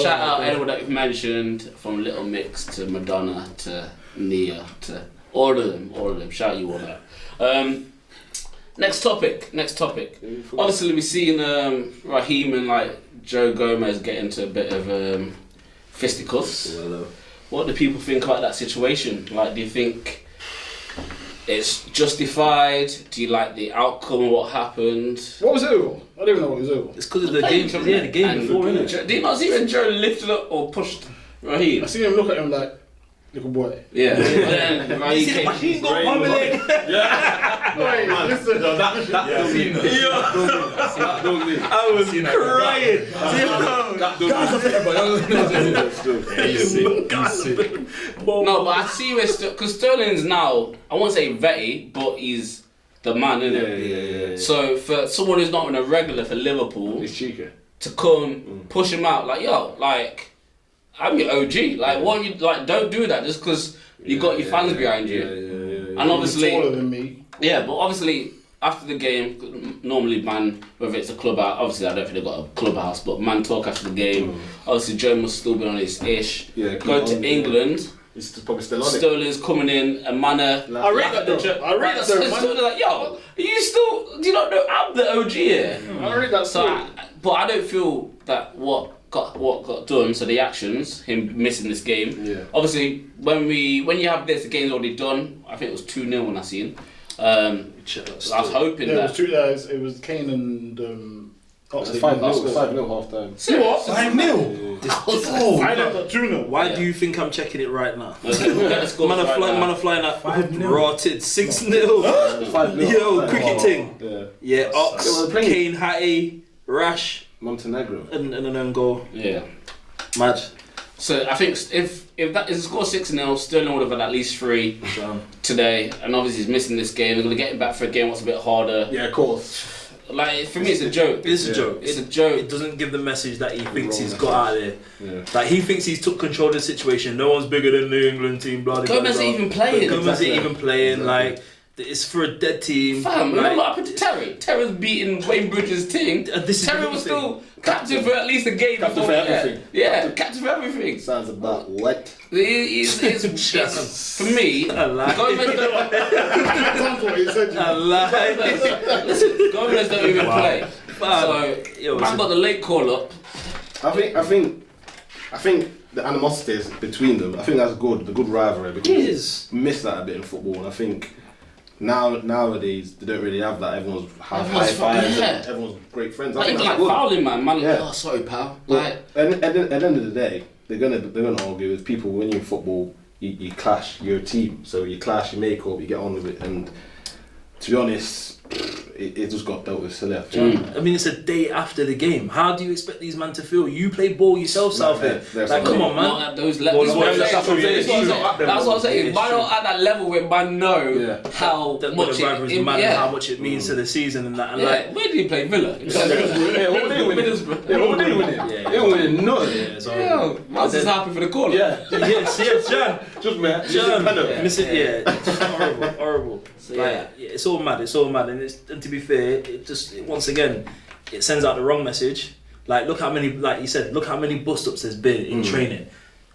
Shout out anyone that you've mentioned, from Little Mix to Madonna to Nia to all of them. Shout you all out. Next topic. Obviously, we've seen Raheem and like Joe Gomez get into a bit of fisticuffs. What do people think about that situation? Like, do you think it's justified? Do you like the outcome of what happened? What was it over? I don't even know what it was over. It's because of the game. Yeah, the game before, innit? Did you not see when Joe lifted up or pushed Raheem? I seen him look at him like, little boy. Yeah. And then Raheem got one leg. Wait, listen. That don't mean I was crying. No, but I see where because Sterling's now, I won't say vetty, but he's the man, innit? Yeah. So for someone who's not been a regular for Liverpool, It's cheeky. to come push him out, like, yo, like, I'm your OG. Like, what you like? Don't do that just because you got your fans behind you. And obviously, He's taller than me. yeah, but obviously after the game, normally man, whether it's a clubhouse, obviously I don't think they've got a clubhouse, but man talk after the game. Obviously Joe must still be on his ish. Yeah, go to England. He's probably still on it. Sterling's coming in a manner. I read that though. I read that though, man. Sterling's like, yo, do you not know I'm the OG here? I read that So, but I don't feel that what got done. So the actions, him missing this game. Yeah. Obviously, when you have this, the game's already done. I think it was 2-0 when I seen. I was hoping Yeah, that. it was Kane and It's 5-0 half time. See what? 5-0. I left at 2-0. Why do you think I'm checking it right now? Man are flying at 5-0. Rotted 6-0. 5-0. Yo, cricket thing. Yeah. Yeah, Ox, Kane, Hattie, Rash, Montenegro. and an own goal. Yeah. Mad. So I think if the score 6-0, Sterling would have had at least 3 today, and obviously he's missing this game. They're gonna get him back for a game what's a bit harder. Yeah, of course. Like, for me, it's a joke. It's a joke. It's a joke. It doesn't give the message that he thinks he's got out of there. Yeah. Like, he thinks he's took control of the situation. No one's bigger than the England team. Blah, blah, blah. Gomez ain't even playing. Gomez ain't even playing. Like, it's for a dead team. Fam, like, remember what happened to Terry? Terry was beating Wayne Bridges' team. This is Terry the was thing. still captain for at least a game. Captain before, for everything. Yeah, captain for everything. Sounds about what? It's for me. I lie. Gomez don't, That's what he said. I lie. listen, Gomez don't even play. Yo, So man got the late call up. I think the animosities between them, I think that's good, the good rivalry, because It is. we miss that a bit in football, and I think nowadays they don't really have that. Everyone's high fives, yeah. everyone's great friends. I Like, think even that's like good. fouling, man. Yeah. Oh, sorry, pal. But Like, at the end of the day, they're gonna argue with people. When you're in football, you clash. You're a team, so you clash, you make up, you get on with it. And to be honest, it just got dealt with silly. I think. I mean, it's a day after the game. How do you expect these men to feel? You play ball yourself, Southend. Like, Come on, man. not at those levels. Well, That's what I'm saying. Yeah, Why true. not at that level where man know how That much the rivalry's it, mad and how much it means to the season and that. And like, where did he play? Villa. Yeah, what they winning? Middlesbrough. Yeah, what they winning? Yeah. They winning nothing. yeah, so, Yeah, Miles is happy for the call. Yeah, yes, Jan. just man. Jan. Yeah. Miss it, yeah. It's horrible. So, Like, yeah, it's all mad. And to be fair, once again, it sends out the wrong message. Like, look how many, like you said, look how many bust-ups there's been in training.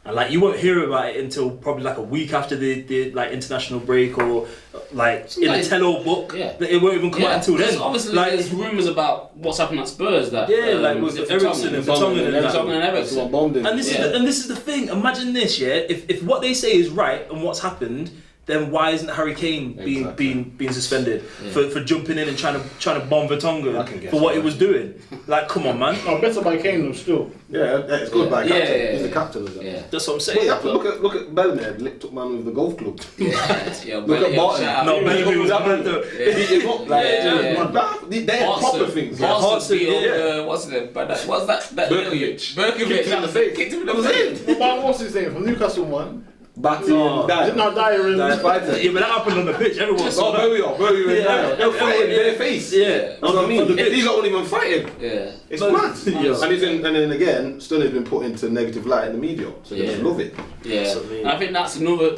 And like, you won't hear about it until probably like a week after the like international break, or like in a tell-all book. Yeah. It won't even come out until then. Obviously, like, there's rumours about what's happened at Spurs. That like with Ericsson and Vertonghen and that. Everton. And this is the thing. Imagine this, yeah. If what they say is right and what's happened, then why isn't Harry Kane being suspended for jumping in and trying to bomb Vertonghen for what he was doing? Like, come on, man. Oh, better by Kane though, still. Yeah, it's good by captain. Yeah. He's the captain of that. Yeah. That's what I'm But saying. you have to look at Bellamy, took man with the golf club. Yeah, Look at Barton. No, Bellamy was mad though. Beat him up like they're proper things. Hartson beat yeah. up, what's his name? What's that? Berkovic. Berkovic. Kicked him in the face. Kicked him in the face. What's his name? From Newcastle one. Batty and Is it not Dyer and Yeah, but that happened on the pitch. Everyone saw that. Bowie and Dyer. They're fighting in their face. Yeah. That's what I mean. These lot weren't even fighting. Yeah. It's mad. Yeah. And then again, Sterling's been put into negative light in the media, so they just love it. Yeah. That's what I mean. And I think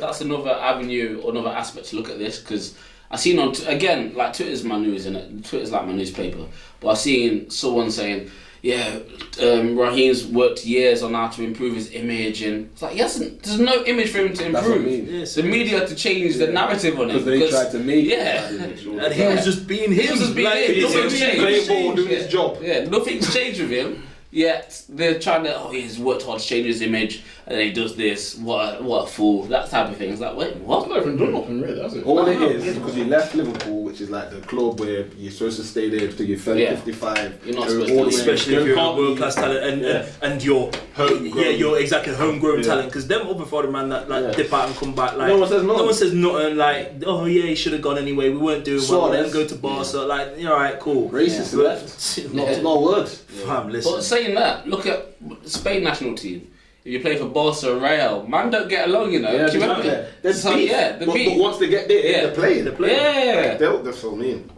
that's another avenue or another aspect to look at this, because I seen on again, like Twitter's my news, and Twitter's like my newspaper. But I seen someone saying, yeah, Raheem's worked years on how to improve his image, and it's like, yes, there's no image for him to improve. That's what I mean. Yes, the media had to change the narrative on it Because they tried to make yeah. that image. And he was just being him. He was just being like, him. nothing's Nothing's changed. changed. Playing ball, doing his job. Yeah, nothing's changed with him. Yet they're trying to, oh, he's worked hard to change his image, and then he does this. What a fool! That type of thing. It's like, wait, what? It's not even done nothing really, has it? All it is because he left Liverpool, which is like the club where you're supposed to stay there till you're 30, Yeah. 55. You're not All supposed the to way- leave. Especially if you're a can't world class leave. talent and you're Homegrown. yeah, you're exactly homegrown Yeah. talent. Because them other foreign man that like Yeah. dip out and come back, like No one says no. no one says nothing. Like, oh yeah, he should have gone anyway. We weren't doing well. Let him Suarez. go to Barca. Like, you're alright, cool. Racist But- left. Not a word. Fam, listen. But saying that, look at Spain national team. If you play for Barca or Real, man don't get along, you know. Yeah, Do you remember? yeah. There's So, beef. yeah, the but beef. once they get there, Yeah. they're playing. Yeah. That's what I mean.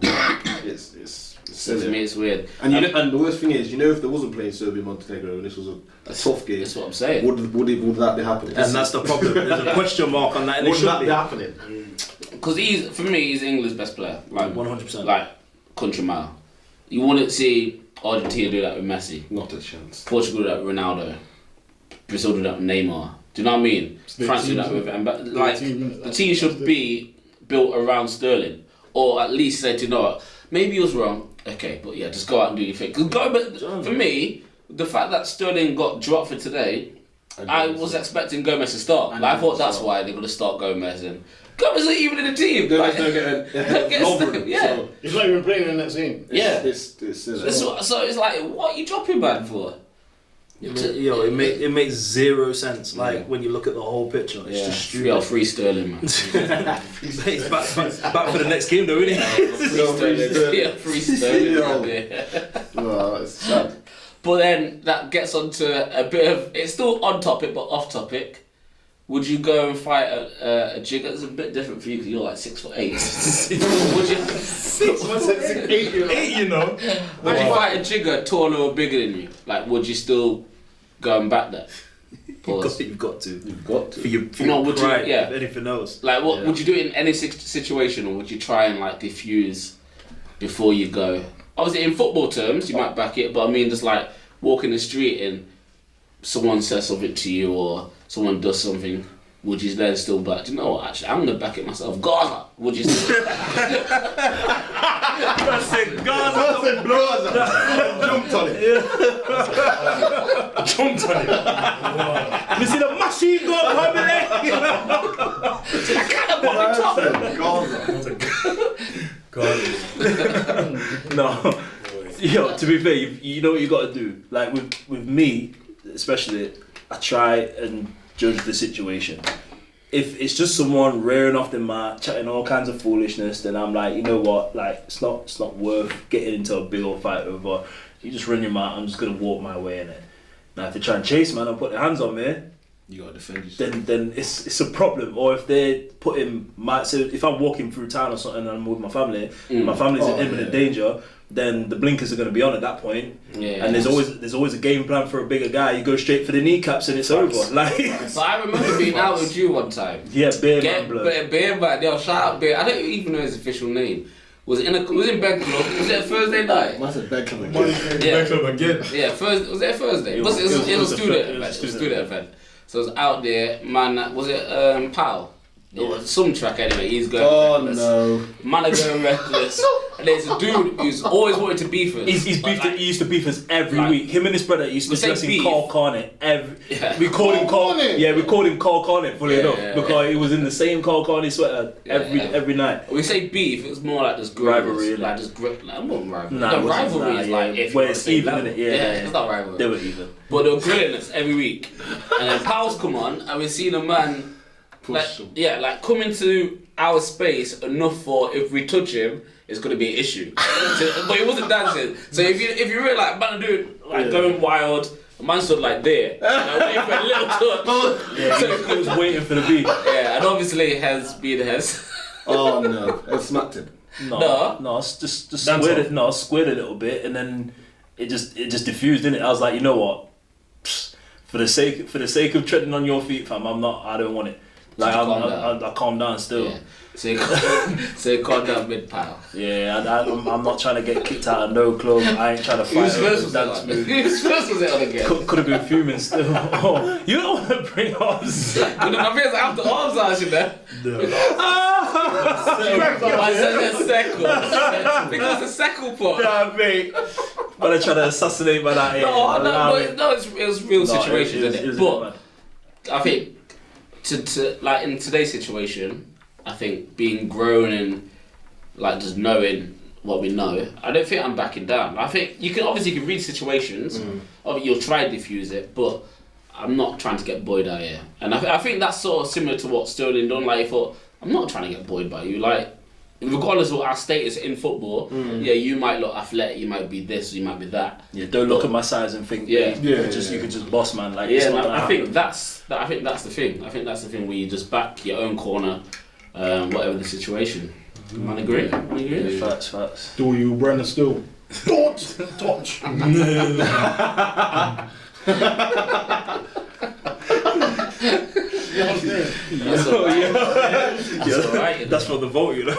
It's So to silly. me, it's weird. And and the worst thing is, you know, if there wasn't playing Serbia Montenegro and this was a tough game, That's what I'm saying. would that be happening? And that's the problem. There's a question mark on that, and it Would should that be. be happening? Because for me, he's England's best player. Like 100%. Like country mile. You wouldn't see Argentina do that with Messi. Not a chance. Portugal do that with Ronaldo. Brazil do that with Neymar. Do you know what I mean? their France do team, that with isn't it? Mbappe. Like team, innit? the That's- team should that's it. be built around Sterling, or at least said, you know what, maybe he was wrong. Okay, but yeah, just go out and do your thing. 'Cause for me, the fact that Sterling got dropped for today, I was expecting Gomez to start. Like, I thought that's why they're gonna start Gomez, and Gomez isn't even in the team. Gomez Like, don't get don't get over st- him, yeah. so He's not even playing in that scene. Yeah. It's silly. So it's like, what are you dropping man for? It makes zero sense. Like when you look at the whole picture, it's just free, stupid. free Sterling, man. He's back for the next game, though, isn't he? Free Sterling. Yeah. Oh, it's sad. But then that gets onto a bit of, it's still on topic but off topic. Would you go and fight a jigger? It's a bit different for you because you're like 6'8". Would you? 8, you know. Would you fight a jigger taller or bigger than you? Like, would you still go and back that? Pause. You've got to. You've got to. For your No, would you- pride, yeah. if anything else. Like, what would you do it in any situation, or would you try and like diffuse before you go? Obviously, in football terms, you might back it, but I mean, just like walking the street and someone says something to you or someone does something, would you then still back? Do you know what? Actually, I'm gonna back it myself. Gaza, would you? That's it, Gaza. Jumped on it. Jumped on it. You see the machine gun coming in? No. Yo, to be fair, you know what you got to do. Like with me, especially, I try and judge the situation. If it's just someone rearing off the mat, chatting all kinds of foolishness, then I'm like, you know what, like it's not worth getting into a big old fight over. You just run your mouth. I'm just gonna walk my way in it. Now, if they try and chase man and put their hands on me, You gotta defend yourself. then it's a problem. Or if they're putting so if I'm walking through town or something and I'm with my family, and my family's in imminent danger, then the blinkers are going to be on at that point. Yeah. And there's always a game plan for a bigger guy. You go straight for the kneecaps and it's over. Like, So I remember being out with you one time. yeah, beer man blood. Bear man, yo, shout out Bear. I don't even know his official name. Was it in Bed Club? Was it a Thursday night? That's a bad club again. Yeah. Club again. Yeah, was it a Thursday? It was a student event. So it was out there, man. Was it Pal? It was some track anyway. He's going. Oh reckless. no. Man are going reckless. And there's a dude who's always wanted to beef us. He's But, beefed. like, he used to beef us every like, week. Him and his brother used we to say dress in beef. Carl Carnet every. Yeah. We called him Carl. Carnet? Yeah, we called him Carl Carnet. Fully Yeah, enough, yeah, because he was in the same Carl Carnet sweater every night. We say beef. It was more like this Rivalry, like this grip. Like, not rivalry. Nah, the it wasn't, rivalry is like if where you're it's on the same even, level. innit? Yeah. It's not rivalry. They were even. But they were grilling us every week. And then Pals come on, and we see the man, like coming to our space enough for if we touch him, it's gonna be an issue. But he wasn't dancing. So if you really like, man, dude, like going wild. The man stood like there, waiting for a little touch. Yeah, he was waiting for the beat. Yeah, and obviously Hezz being Hezz. Oh no. It smacked him. No, just squared it. No, squared it a little bit, and then it just diffused, didn't it? I was like, you know what? For the sake of treading on your feet, fam, I don't want it. Like you calm down? I calm down still. Yeah. So you calm down mid pile. Yeah, I'm not trying to get kicked out of no club. I ain't trying to fight. Whose first was dance it move. Whose first was it on again? Could have been fuming still. Oh, you don't want to bring us. I think it's after arms out, you know. I said a second. Because the second part. Nah, mate. But I try to assassinate by that. It was real situations, isn't it? But I think to like in today's situation, I think being grown and like just knowing what we know, I don't think I'm backing down. I think you can read situations. Obviously, you'll try to diffuse it, but I'm not trying to get buoyed out here. And I think that's sort of similar to what Stirling done. Like, he thought, I'm not trying to get buoyed by you. Like, regardless of our status in football, yeah, you might look athletic, you might be this, you might be that. Yeah, don't look at my size and think, you could just boss man. Like, I think that's the thing. I think that's the thing where you just back your own corner, whatever the situation. Man, agree. Yeah, facts. Do you, Brandon Still? Don't touch. That's alright. That's for the vote, you know.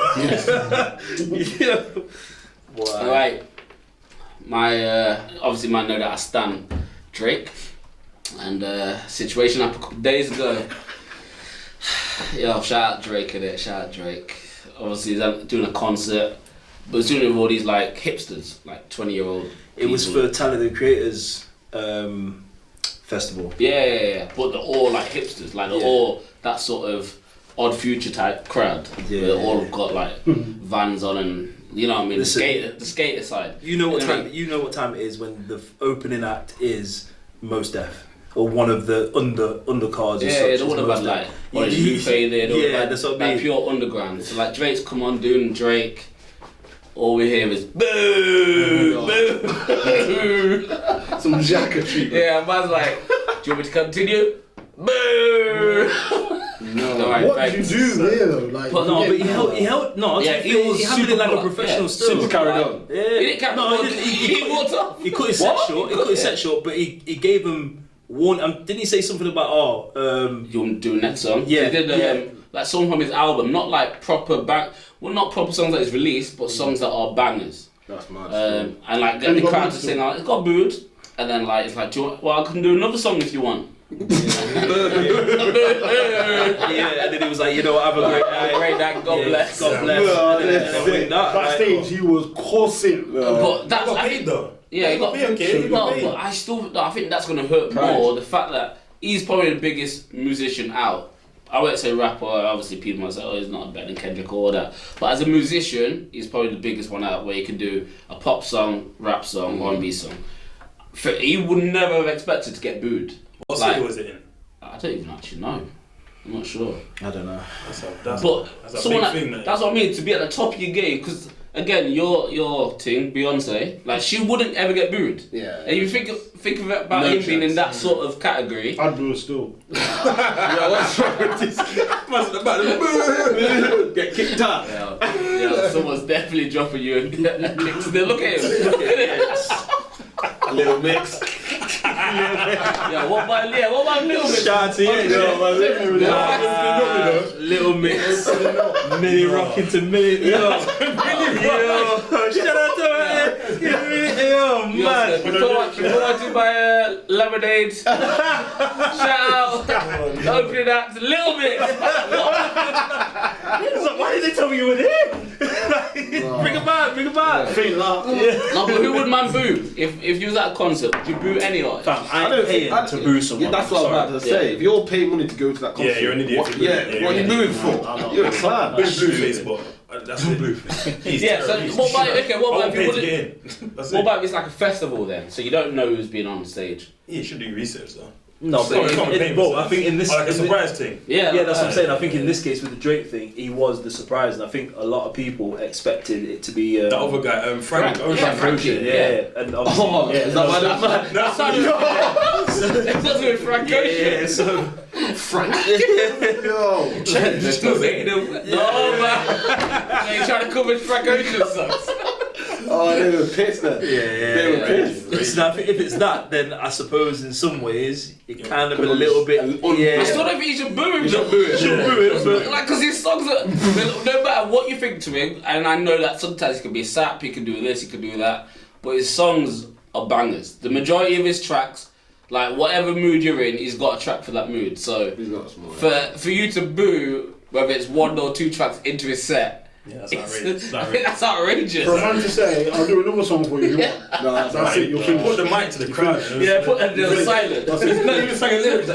Wow. Alright. My obviously man know that I stan Drake, and situation happened a couple of days ago. Yo, shout out Drake in it. Shout out Drake. Obviously he's doing a concert, but he's doing it with all these like hipsters, like 20-year-old. It was for Talented Creators Festival. Yeah. But they're all like hipsters, like they're all that sort of Odd Future type crowd. Yeah. Where they all got like Vans on and you know what I mean. The skater side. You know what time? You know what time it is when the opening act is Mos Def. Or one of the undercards. Yeah, the one about like Orange Lupe there. Yeah, that's what I mean. Like pure underground. So like Drake's come on doing Drake. All we hear is boo, boo. Some jacketry. Yeah, man's like, do you want me to continue? Boo. No. Right, What did you do there though? Like, But he held. No, Yeah, he handled it like a professional still. Super carried on. Yeah. He didn't carry on. He walked off. He cut his set short. He cut his set short, but he gave him one. Didn't he say something about you want to do next song? Yeah, He did like song from his album, not like proper not proper songs that he's released, but songs that are bangers. That's mad. And like get the crowd to sing out. It's got booed, and then like it's like, I can do another song if you want. Yeah, and then he was like, you know what, have a great night. Great night, God bless. God bless. Backstage, he was coursing. But that's Got I paid think, though. yeah, he got paid. Okay, he got paid. but I think that's gonna hurt more. The fact that he's probably the biggest musician out. I won't say rapper. Obviously, people might say, "Oh, he's not better than Kendrick or all that." But as a musician, he's probably the biggest one out where he can do a pop song, rap song, R&B song. He would never have expected to get booed. What city was it in? I don't even actually know. I'm not sure. I don't know. That's But a big thing. that's what I mean, to be at the top of your game, because again, your thing, Beyonce, like she wouldn't ever get booed. Yeah. And you think of it about him being in that sort of category. I'd do it still. Yeah, what's wrong with this? Get kicked out. Yeah, someone's definitely dropping you and look at him. A little mix. Yeah, what about Little Mix? Shout out to you. Little Mix. Millie rocking to Millie. Yo. Shout out to yo, man. Before I do my lemonade, shout out, opening that to Little Mix. Why did they tell me you were there? Bring it back. No, but who would man boo? If you was at a concert, would you boo any artist? Fam, I ain't paying to boo someone. Yeah, that's what I was about to say. If you're paying money to go to that concert, Yeah, you're an idiot. What are you booing for? You're a clown. Blueface, but that's a Blueface. Yeah, so what about if you to wouldn't? get in. That's What it. about if it's like a festival then? So you don't know who's been on stage. Yeah, you should do research though. No, So but I think in this, Like a surprise thing. Yeah, yeah, that's what I'm saying. I think in this case with the Drake thing, he was the surprise, and I think a lot of people expected it to be The other guy, Frank. Frank. yeah, and obviously, Is that why that That's It doesn't with Frank Ocean. yeah, so Frank? Yo. Just making him. No man, you trying to cover Frank Ocean songs. Oh, they were pissed then. They were pissed. It's not, if it's that, then I suppose in some ways it kind of a little bit. I still don't think you should boo him. Should boo it, but Like, because his songs are, no matter what you think to him, and I know that sometimes he can be sap, he can do this, he can do that, but his songs are bangers. The majority of his tracks, like whatever mood you're in, he's got a track for that mood. So He's not small. for you to boo, whether it's 1 or 2 tracks into his set, Yeah, that's outrageous. I think that's outrageous. For a man to say, I'll do another song for you if you want. No, That's it, you're finished. Put the mic to the crowd. Yeah, put that in silent. That's He's it. not even singing lyrics.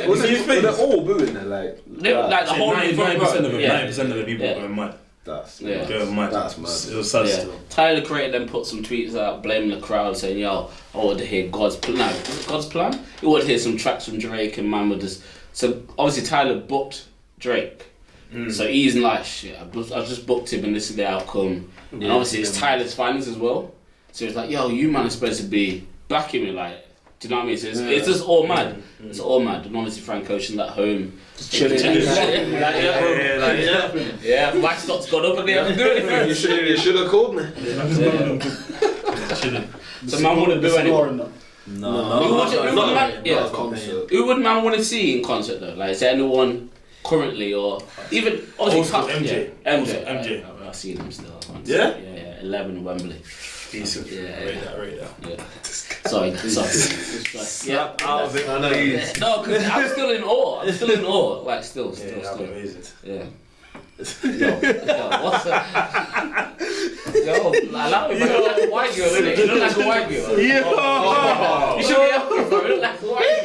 Was they're all booing there, like Like the whole 90% of them, yeah. 90% of the people Yeah. going mad. that's Yeah. Going mad. That's mad. It was sad Yeah. still. Tyler Creator then put some tweets out blaming the crowd, saying, "Yo, I want to hear God's plan." No, God's plan. He wanted to hear some tracks from Drake and man with this. So obviously Tyler booked Drake. So he's like, shit, I just booked him and this is the outcome. And obviously it's Tyler's finals as well. So it's like, yo, you man are supposed to be backing me, like, do you know what I mean? So it's just all mad. It's all mad. And obviously Frank Ocean's at home. Just chilling. Yeah, my stock's gone up and they haven't done anything. You should have called me. So man wouldn't do anything. Concert. Who would man want to see in concert though? Like, is there anyone currently or even obviously MJ. MJ. I've seen him still. Once. Yeah? Yeah, 11 Wembley. Decent. Yeah. Rate that. Yeah. Sorry. Yeah. out of it, please. No, because I'm still in awe. Like still. Yeah, that'd be amazing. Yeah. Yo, what's that? Yo, allow me, but you look like a white girl, innit? You look like a white girl. You should be happy, bro. You look like a white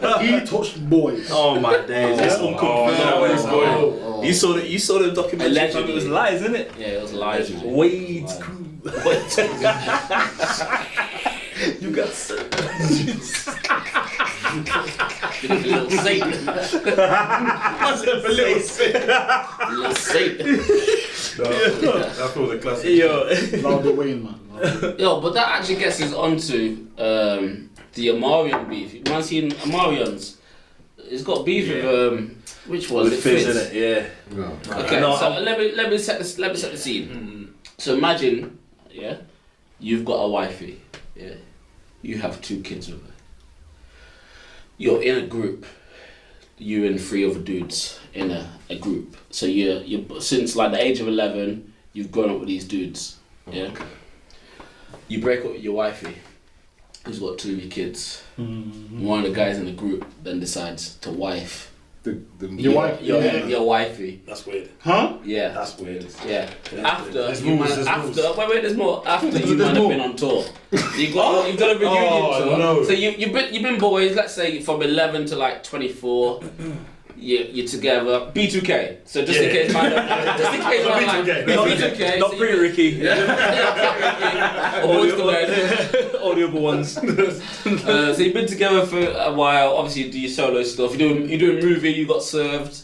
girl. He touched boys. Oh my days, it's unconfirmed. You saw the documentary. Allegedly. It was lies, isn't it? Yeah, it was lies. Wade's crew. You got Lil Saint. Lil Saint. Lil Saint. That feels a classic. Yo. Loud the Wayne, man. Yo, but that actually gets us onto the Omarion beef. You want to see Omarion's? It's got beef with which was With it? Fizz, Fizz. innit? Yeah. No. Okay, No, so let me set the scene. So imagine, yeah, you've got a wifey, yeah, you have 2 kids with her. You're in a group, you and 3 other dudes in a group. So you since like the age of 11, you've grown up with these dudes, yeah. Okay. You break up with your wifey, who's got 2 of your kids. One of the guys in the group then decides to wife Your wife? your wifey. That's weird. Huh? Yeah. That's weird. Yeah. After There's you rules, man, there's after rules. wait, there's more. After you man have more. been on tour, you've got a reunion tour. no. So you've been boys. Let's say from 11 to like 24. You're together. B2K. So just in case, man, just in case, man, like, B2K. Not so Pretty Ricky. or Boys to Men. All the other ones. So you've been together for a while. Obviously, you do your solo stuff. You're doing a movie. You got served.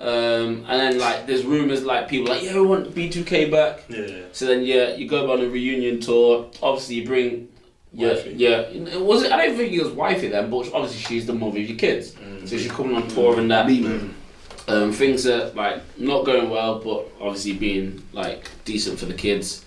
And then like there's rumors like people like, yeah, we want B2K back. Yeah. So then you go on a reunion tour. Obviously you bring Wifey. it was I don't think it was wifey then, but obviously she's the mother of your kids. So she's coming on tour and that. Things are like not going well, but obviously being like decent for the kids.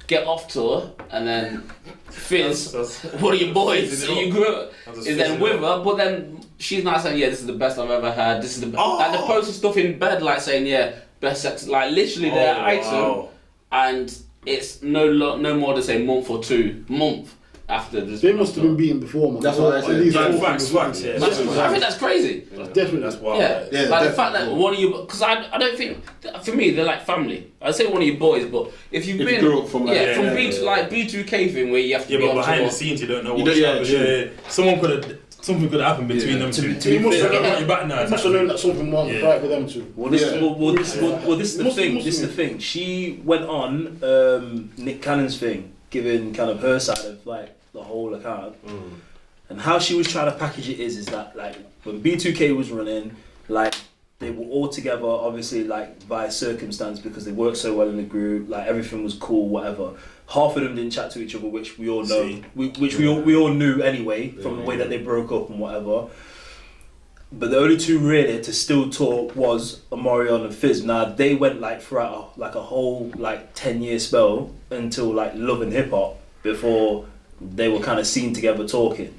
Get off tour and then Fizz, one of your boys, so you grew up, is then with her, but then she's not saying, yeah, this is the best I've ever had. This is the like the posting stuff in bed, like saying, yeah, best sex, like literally their item, and it's no more than say month or 2 months after this. They must have been beaten before, man. That's what I said. Facts, yeah. I think that's crazy. Definitely. That's wild. Yeah, like the fact that one of you, because I don't think, for me they're like family. I'd say one of your boys, but if you've been grew up from like, like B2K thing where you have to Yeah, be but on behind tour. the scenes, you don't know You what's don't- happening. Something could have happened between them two. He must have They got known- you back now. He must have known that something wasn't Yeah. right with them two. Well, this is the Must- thing. must This is the be. thing. She went on Nick Cannon's thing, giving kind of her side of like the whole account, and how she was trying to package it is that like when B2K was running, like they were all together, obviously like by circumstance because they worked so well in the group, like everything was cool, whatever. Half of them didn't chat to each other, which we all know, we all knew anyway from the way that they broke up and whatever. But the only two really to still talk was Omarion and Fizz. Now they went like throughout a whole like 10-year spell until like Love and Hip Hop before they were kind of seen together talking.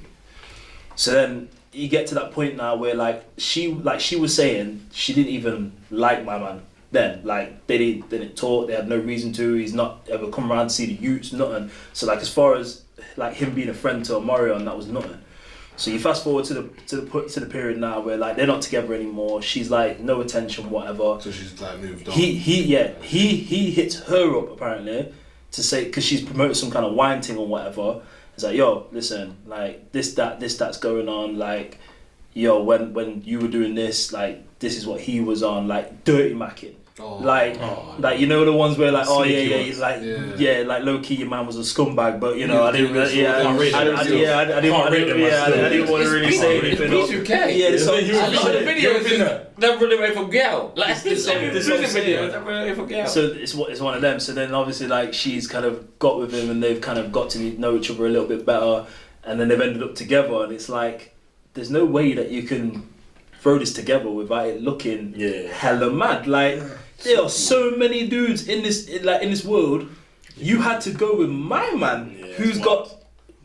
So then you get to that point now where she was saying she didn't even like my man then. Like they didn't talk. They had no reason to. He's not ever come around to see the youths, nothing. So like as far as like him being a friend to Omarion, that was nothing. So you fast forward to the period now where like they're not together anymore. She's like no attention, whatever. So she's like moved on. He hits her up apparently to say, because she's promoted some kind of wine thing or whatever. It's like, yo, listen, like that's going on. Like, yo, when you were doing this, like this is what he was on, like dirty macking. Like you know the ones where like like low key your man was a scumbag, but you know I didn't want to really say anything. The video is they're running away from girl. Like this video, they're running away from girl. So it's one of them. So then obviously like she's kind of got with him and they've kind of got to know each other a little bit better, and then they've ended up together, and it's like there's no way that you can throw this together without it looking hella mad. Like there are so many dudes in this world. You had to go with my man, who's got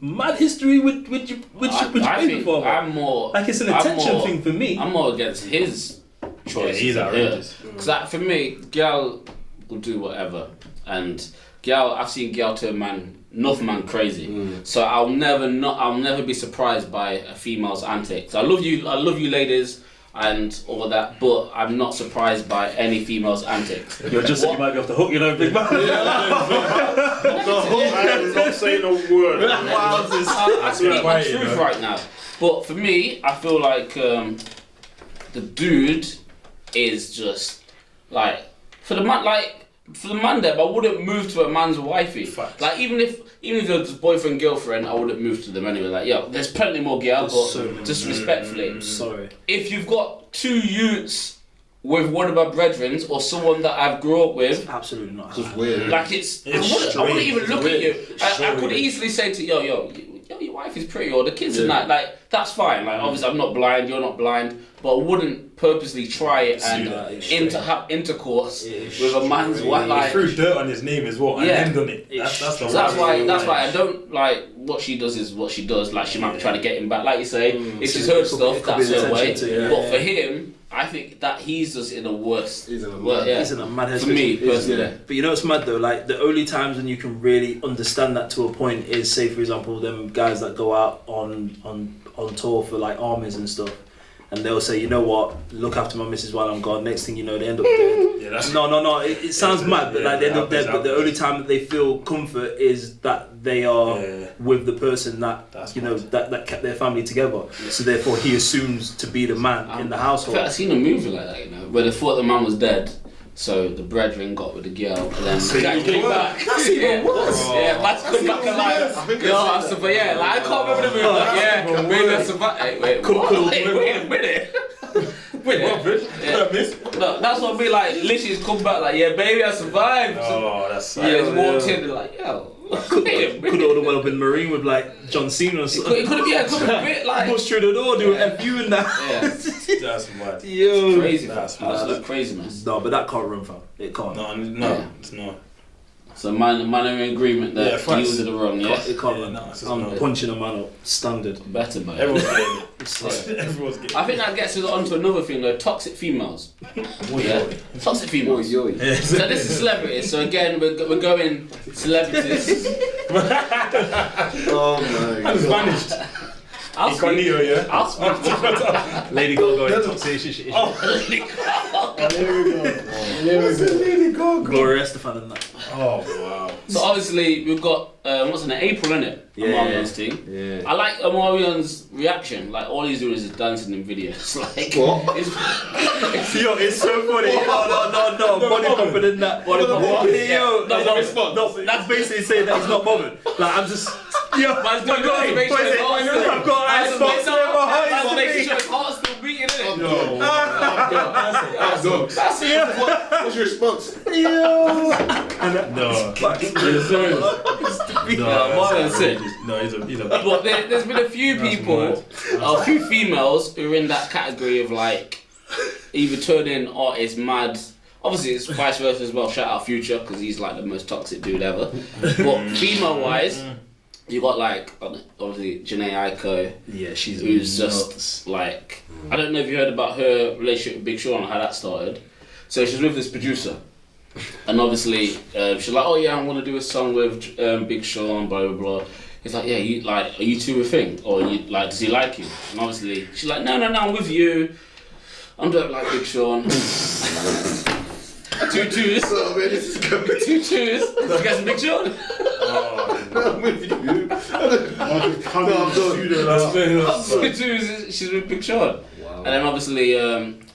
mad history with your baby father. I'm more like it's an attention thing for me. I'm more against his choice. He's outrageous. Because for me, girl will do whatever, and girl, I've seen girl to a man, enough man crazy. So I'll never be surprised by a female's antics. I love you ladies and all that, but I'm not surprised by any female's antics. You're just saying you might be off the hook, you know, big man. I'm not saying a word. I speak my truth right now. But for me, I feel like the dude is just like for the man there, I wouldn't move to a man's wifey. Facts. Like even if they're just boyfriend girlfriend, I wouldn't move to them anyway. Like yo, there's plenty more girls, but so just respectfully. I'm sorry. If you've got two youths with one of my brethren or someone that I've grew up with, Absolutely not. Just weird. like I wouldn't even look at you. I could easily say to yo, your wife is pretty, or the kids and that. Like that's fine. Like obviously I'm not blind, you're not blind, but I wouldn't purposely try it and have intercourse with a man's wife. Like, he threw dirt on his name as well and end on it. That's why I don't like what she does is what she does. Like she might be trying to get him back. Like you say, if she's heard stuff, that's her way. But for him, I think that he's just in the worst. He's in a mad headspace. For me, personally. But you know what's mad though? Like the only times when you can really understand that to a point is, say for example, them guys that go out on tour for like armies and stuff, and they'll say, you know what, look after my missus while I'm gone. Next thing you know, they end up dead. No. It sounds mad, but like they end up dead. But the only time that they feel comfort is that they are with the person that that kept their family together. So therefore, he assumes to be the man in the household. I've seen a movie like that, you know, where they thought the man was dead. So the brethren got with the girl, and then the guy came back. That's even worse. Yeah, man's come back and like, yo, I can't remember the movie. Like, maybe I survived. Wait a minute. Wait, what? No, that's what I mean. Like, literally, come back like, yeah, baby, I survived. Oh, that's sad. Yeah, just walked in and like, yo. Could have well been Marine with like John Cena or something. It could have been a bit like. Bust through the door, do an FU and that. Yeah. That's mad. Yo. It's crazy. That's That's craziness. No, but that can't run, fam. It can't. No, it's not. So man are in agreement that Yeah, you did it wrong, yeah? It can't Yeah, run. no, it's just I'm no. punching a man up. Standard. Better, man. Everyone's getting it. Everyone's getting it. I think that gets us onto another thing though, toxic females. Yeah. Toxic females. So this is celebrities, so again we're going celebrities. Oh my It's god. vanished. I'll Incognito, speak. yeah? I'll speak. Lady Gaga in toxic issue. Lady Gaga. Gloria Estefan and that. Oh, wow. So obviously we've got what's in April, innit? Yeah. Omarion's thing. Yeah. I like Omarion's reaction. Like all he's doing is just dancing in videos. Like What? Yo, it's so funny. No. Body pumping in that. Body pumping. Yo, That's the response. No, that's basically saying that he's not bothered. Like I'm just. Yo, Man's doing it to make sure his heart's still. I've got ice box in my heart. Man's making sure his heart's still beating, innit? No. That's it. What's your response? Yo. No. Omarion's sick. No, he's a. But there's been a few people, a few females who are in that category of like either turning artists mad. Obviously, it's vice versa as well. Shout out Future because he's like the most toxic dude ever. But female wise, you got like obviously Janae Aiko. Yeah, she's who's nuts. just like I don't know if you heard about her relationship with Big Sean and how that started. So she's with this producer, and obviously she's like, oh yeah, I want to do a song with Big Sean, blah blah blah. He's like, yeah, you like, are you two a thing, or you like, does he like you? And obviously she's like, no, I'm with you. I'm doing like Big Sean. 2 twos. So, man, this is going 2 twos. Did you guys Big Sean? I'm with you. I'm Two twos. She's with Big Sean. Wow. And then obviously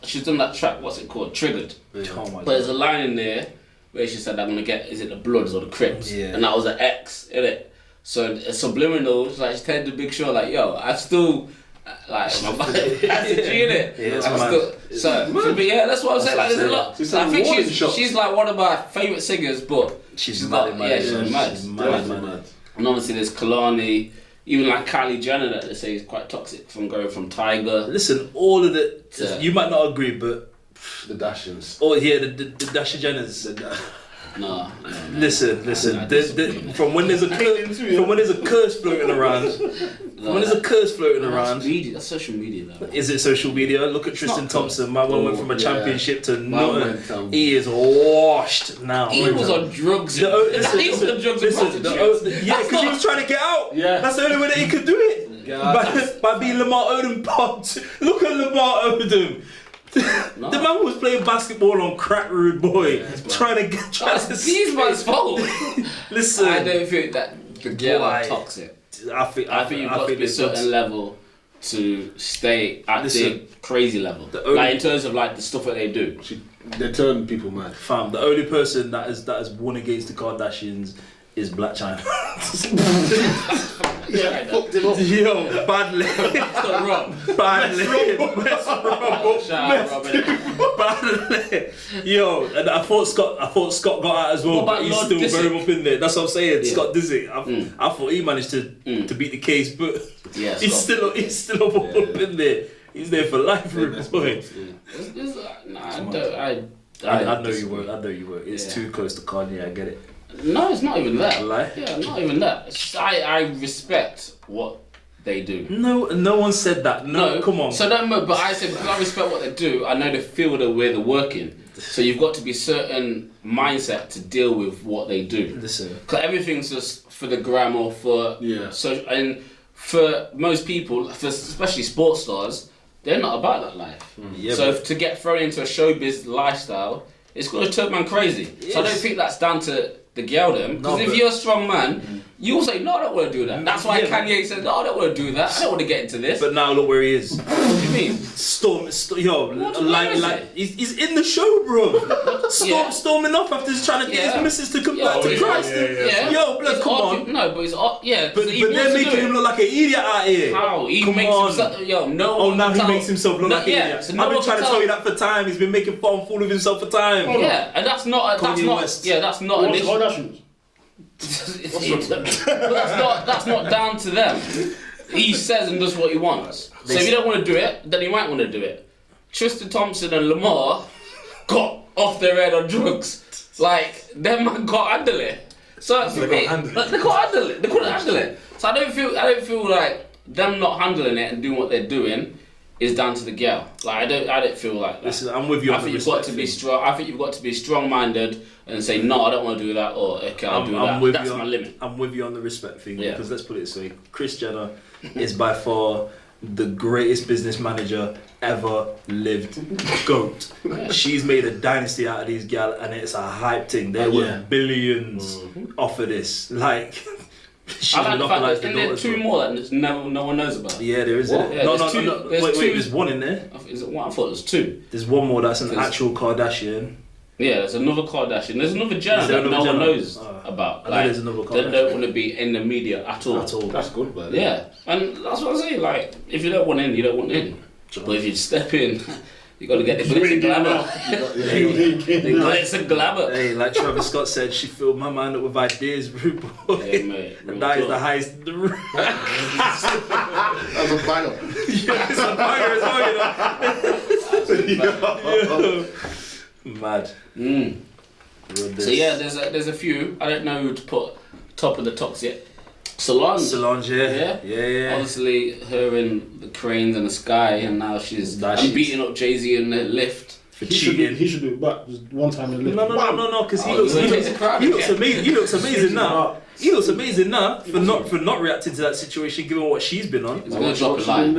she's done that track. What's it called? Triggered. Oh my But there's a line in there where she said, "I'm gonna get, is it the Bloods or the Crips?" Yeah. And that was an X, innit? So it's subliminal. Like she told the Big Sean, like, "Yo, I still." Like, that's a G, innit? Yeah, it's I'm mad. still, but yeah, that's what I'm saying. Like, there's a lot. It's I like think warning she's shots. like one of my favourite singers, but She's not. mad. Yeah, she's mad. She's mad. And obviously there's Kalani, even like Kylie Jenner that they say is quite toxic from going from Tiger. Listen, all of the Yeah. you might not agree, but The Dashins. oh yeah, the Dasha Jenners. No. Listen. From when there's a curse floating around. When there's a curse floating around. Media, that's social media though. Is it social media? Look at Tristan not Thompson. My one went from a yeah. championship to Man went, nothing. He is washed now. He was on drugs. He was on drugs and prostitutes. Yeah, because he was trying to get out. Yeah. That's the only way that he could do it. By being Lamar Odom pumped. Look at Lamar Odom. No. The man was playing basketball on crack, rude boy, trying to That's these man's fault. Listen, I don't think that the girl are Boy. toxic. I think you've got to be a certain level to stay at Listen, the crazy level. only- Like in terms of like the stuff that they do. They turn people mad. Fam, the only person that has won against the Kardashians is Black China. Yeah, Fucked him up. Yo, badly. Stop Rob. Badly. Shout out Rob. innit? Badly. Yo, and I thought Scott got out as well, What about but he's Lord still Disick? very up in there. That's what I'm saying. Yeah. Scott Disick. I thought he managed to beat the case, but Yeah, he's Scott. still up in there. He's there for life, rude boy. I know you were. It's Yeah. too close to Kanye. I get it. No, it's not even that. A lie? Yeah, not even that. It's just, I respect what they do. No one said that. No, come on. So but I said because I respect what they do. I know the field of where they're working. So you've got to be certain mindset to deal with what they do. Listen. Because everything's just for the gram or for so and for most people, especially sports stars, they're not about that life. Yeah, so but- to get thrown into a showbiz lifestyle, it's gonna turn man crazy. Yes. So I don't think that's down to the girl them. Because No, if but- you're a strong man, you'll say no, I don't want to do that. That's why Yeah, Kanye said no, I don't want to do that. I don't want to get into this. But now look where he is. What do you mean? Where is he's in the show, bro. Storming off after he's trying to get his missus to come back to Christ. Yo, blood, come on. No, but it's yeah. But they're making him look like an idiot out here. How? He Come makes on. himself. Yo, no. Oh, one now can he tell- makes himself look No, like an yeah, idiot. so no I've been one trying can to tell you tell- that for time. He's been making fun fool of himself for time. Yeah, and that's not. That's Kanye not. West. Yeah, that's not an What's issue. Kardashians? But that's not down to them. He says and does what he wants. So if you don't want to do it, then he might want to do it. Tristan Thompson and Lamar got off their head on drugs. Like them man can't handle it. So for me, they can't handle it. They couldn't handle it. So I don't feel like them not handling it and doing what they're doing is down to the girl. Like I don't feel like that. Listen, I'm with you. I think you've got to be strong. I think you've got to be strong-minded and say no, I don't want to do that, or okay, I'll do that. That's my limit. I'm with you on the respect thing Yeah. because let's put it this way: Kris Jenner is by far the greatest business manager ever lived. GOAT. She's made a dynasty out of these gal, and it's a hype thing. There were billions off of this. Like. She I like the fact monopolised that there are two more that no one knows about. Yeah, there is. What? Yeah, No, there's two- no. there's Wait, two- there's one in there. Is it one? I thought it was two. There's one more that's an There's- actual Kardashian. Yeah, there's another Kardashian. There's another Jenner Is there that no another one Jenner? knows about. I know there's another They Kardashian. don't want to be in the media at all. At all. That's good, man. Yeah, and that's what I say. Like, if you don't want in, you don't want in. But if you step in, You gotta get the glitz and glamour. The glitz and glamour. Hey, like Travis Scott said, she filled my mind up with ideas, rude boy. Yeah, mate. And that is the highest in the room. That's a final. Yeah, it's a banger as well, you know. Mad. So yeah, there's a few. I don't know who to put top of the tops yet. Solange, yeah. Obviously, her in the Cranes and the Sky, and now she's beating up Jay-Z in the lift for cheating. He should do it back just one time in the lift. No, because he looks amazing. He looks amazing now. He looks amazing now for not reacting to that situation, given what she's been on. He's gonna drop a line.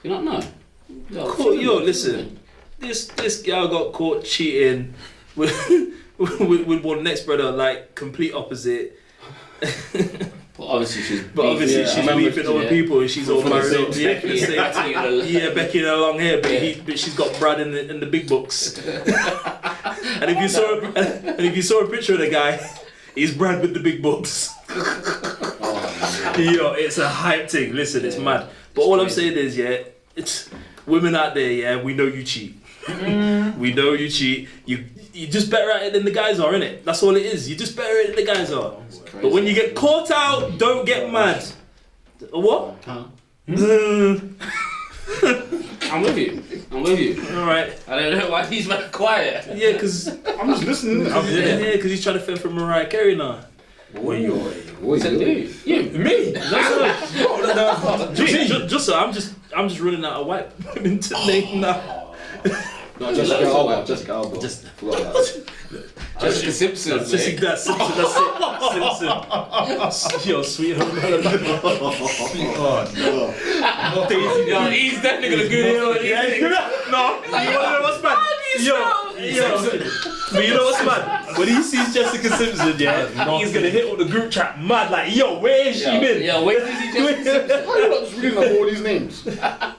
You don't know. Listen. This girl got caught cheating with one next brother, like complete opposite. But obviously she's beefing over people, and she's all married up. Becky in her long hair, but she's got Brad in the big books. and if you saw a picture of the guy, he's Brad with the big books. Yo, it's a hype thing. Listen, it's mad. But all I'm saying is, it's women out there. We know you cheat. We know you cheat. You're just better at it than the guys are, innit? That's all it is. You're just better at it than the guys are. But when you get caught out, don't get mad. What? I'm with you. Alright. I don't know why he's very quiet. Yeah, because I'm just listening. Yeah, because he's trying to fend for Mariah Carey now. Me? Jusa, I'm just running out of white women to name now. No, Jessica Alba. Just forgot that. Jessica Simpson. Simpson. Yo, sweet home. Yo, he's definitely gonna go. No, you wanna know what's bad? But you know what's mad? When he sees Jessica Simpson, he's gonna hit on the group chat mad like, yo, where is she been? Yeah, wait till you see Jessica Simpson. Why are you not just reading up all these names?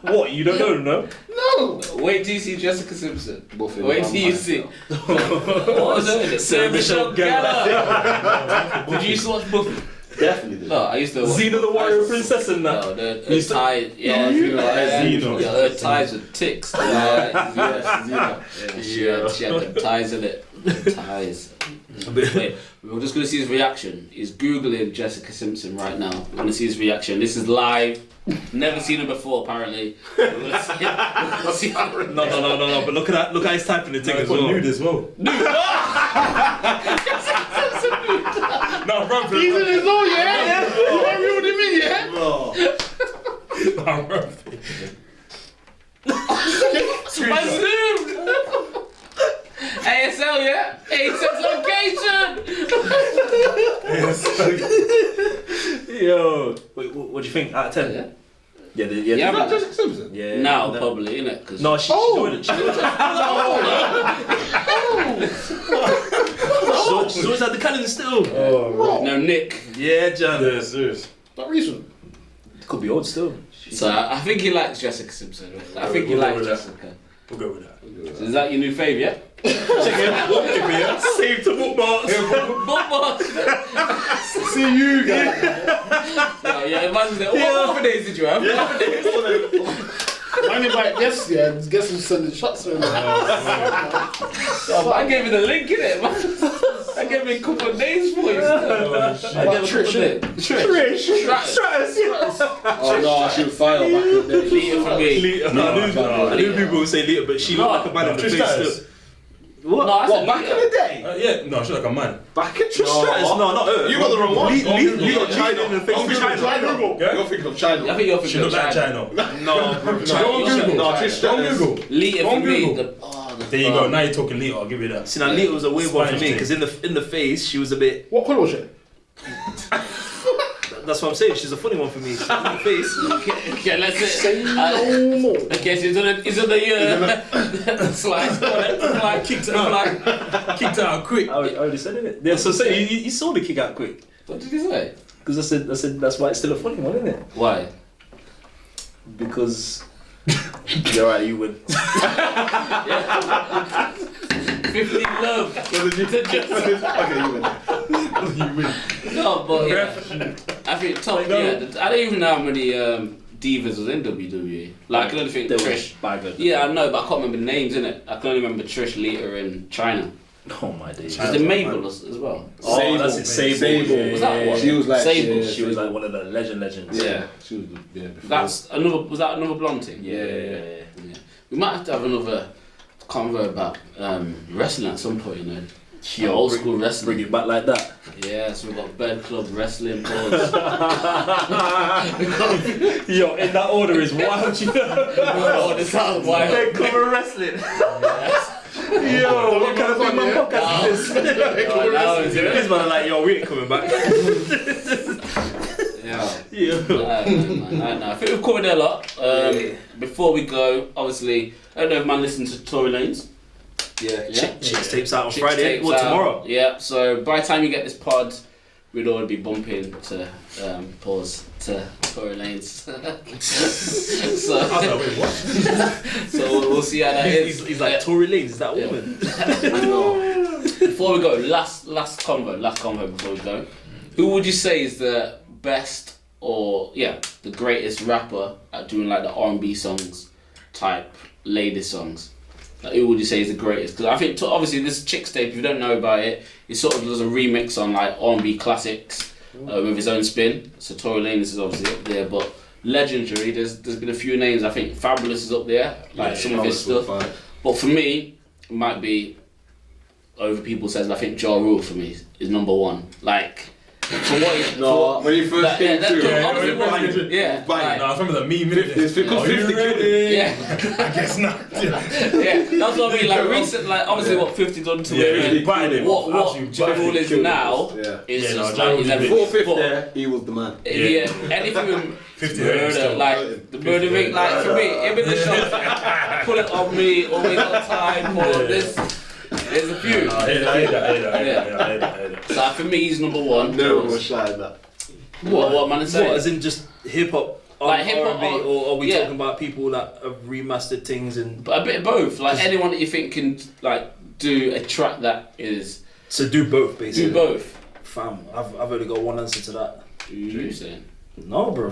What, you don't know, no? No! Wait till you see Jessica Simpson. Buffy Wait till you see. What was it? Sarah Michelle Gellar. Did you used to watch Buffy? Definitely did. No, I used to watch. Xena the Warrior Princess and that. No, her ties. Yeah, her ties with ticks. Xena. She had the ties in it. Ties. Wait, we're just gonna see his reaction. He's googling Jessica Simpson right now. We're gonna see his reaction. This is live. Never seen her before, apparently. No. But look at he's typing the thing as well. Nude as well. No, run for it. He's in his own, yeah? You real to me, yeah? No, run for it. ASL, yeah? ASL location! Yo, wait, what do you think? Out of 10? Yeah. Yeah, Not Jessica Simpson? Yeah. Now, probably, innit? No, she's doing it. She's always had the calendar still. No, Nick. Yeah, Jan. Yeah, serious. Not recent. Could be old still. So I think he likes Jessica Simpson. I think he likes Jessica. We'll go with that. So is that your new fave, yeah? Save to bookmarks. Bookmarks! See you guys. Yeah, imagine that. What other days did you have? What other days? Man invite guests, guests will send the shots over. I gave you the link, innit, man? I gave you a couple of days for you. I gave Trish. Oh no, she was fire back in the day. Leader for me. I knew people would say later, but she looked like a man in the face still. What? No, I said Back in the day? Yeah, no, she's like a man. Back in No, not her. You got the wrong one. China. You're thinking of China. I think you're She looks like China. No, Google. Leader for me. There you go, now you're talking Lita, I'll give you that. See, now Lita was a weird one for me because in the face she was a bit. What colour was she? That's what I'm saying. She's a funny one for me. In the face. Okay, let's Say no more. Okay, so he's on the slide. Kicked out quick. I already said it. Yeah, so say you saw the kick out quick. What did he say? Because I said that's why it's still a funny one, isn't it? Why? Because you're right, you win. 50 love. Okay, you win. No, but yeah. I think top. Yeah, I don't even know how many divas was in WWE. Like I can only think There Trish. was bag of them. Yeah, I know, but I can't remember names innit. I can only remember Trish, Lita, in China. Oh my days. Was it Mabel as well? Oh, that's it. Sable. Was that one? She was like Sable. She was like one of the legends. Yeah. She was before. That's another. Was that another blonde thing? Yeah. We might have to have another convo about wrestling at some point. You know. Yo, Old school wrestling. Bring it back like that. Yeah, so we've got Bed Club Wrestling Pause. Yo, in that order is wild. You know. Oh, this sounds wild. Bed Club Wrestling. Yo, what kind of thing my podcast is this? This man are like, yo, we ain't coming back. Yeah. No. I think we've covered it a lot. Before we go, obviously, I don't know if man listens to Tory Lanez. Yeah. Chicks tapes out on Chicks Friday. tapes Or out. tomorrow. Yeah, so by the time you get this pod, we'd already be bumping to pause to Tory Lanez. so we'll see how that is. He's like, Tory Lanez, is that woman? Before we go, last convo before we go. Who would you say is the best or the greatest rapper at doing like the R&B songs type lady songs? Like, who would you say is the greatest? Because I think obviously this Chicks tape, if you don't know about it, he sort of does a remix on like R&B classics with his own spin. So Tory Lanez is obviously up there, but legendary. There's been a few names. I think Fabolous is up there, like some of his stuff. But for me, it might be over people says. I think Ja Rule for me is number one. Like. When he first came through, I remember the meme. It's because 50 killed it. Yeah. I guess not. Yeah, that's what I mean. Like recent, like obviously what 50 done to him. What Ja Rule is now is just like he's Before 50, he was the man. Yeah, anything with 50 murder, like the murder thing, like for me, even the shots, pull it on me, always on time, pull on this. There's a few. I hear that. So for me, he's number one. No one was shy of that. What man is saying? What, as in just hip hop? Like hip-hop, R&B, or are we talking about people that have remastered things and? But a bit of both. Like anyone that you think can like do a track that is. So do both basically. Do both. Fam, I've only got one answer to that. What are you saying? No, bro.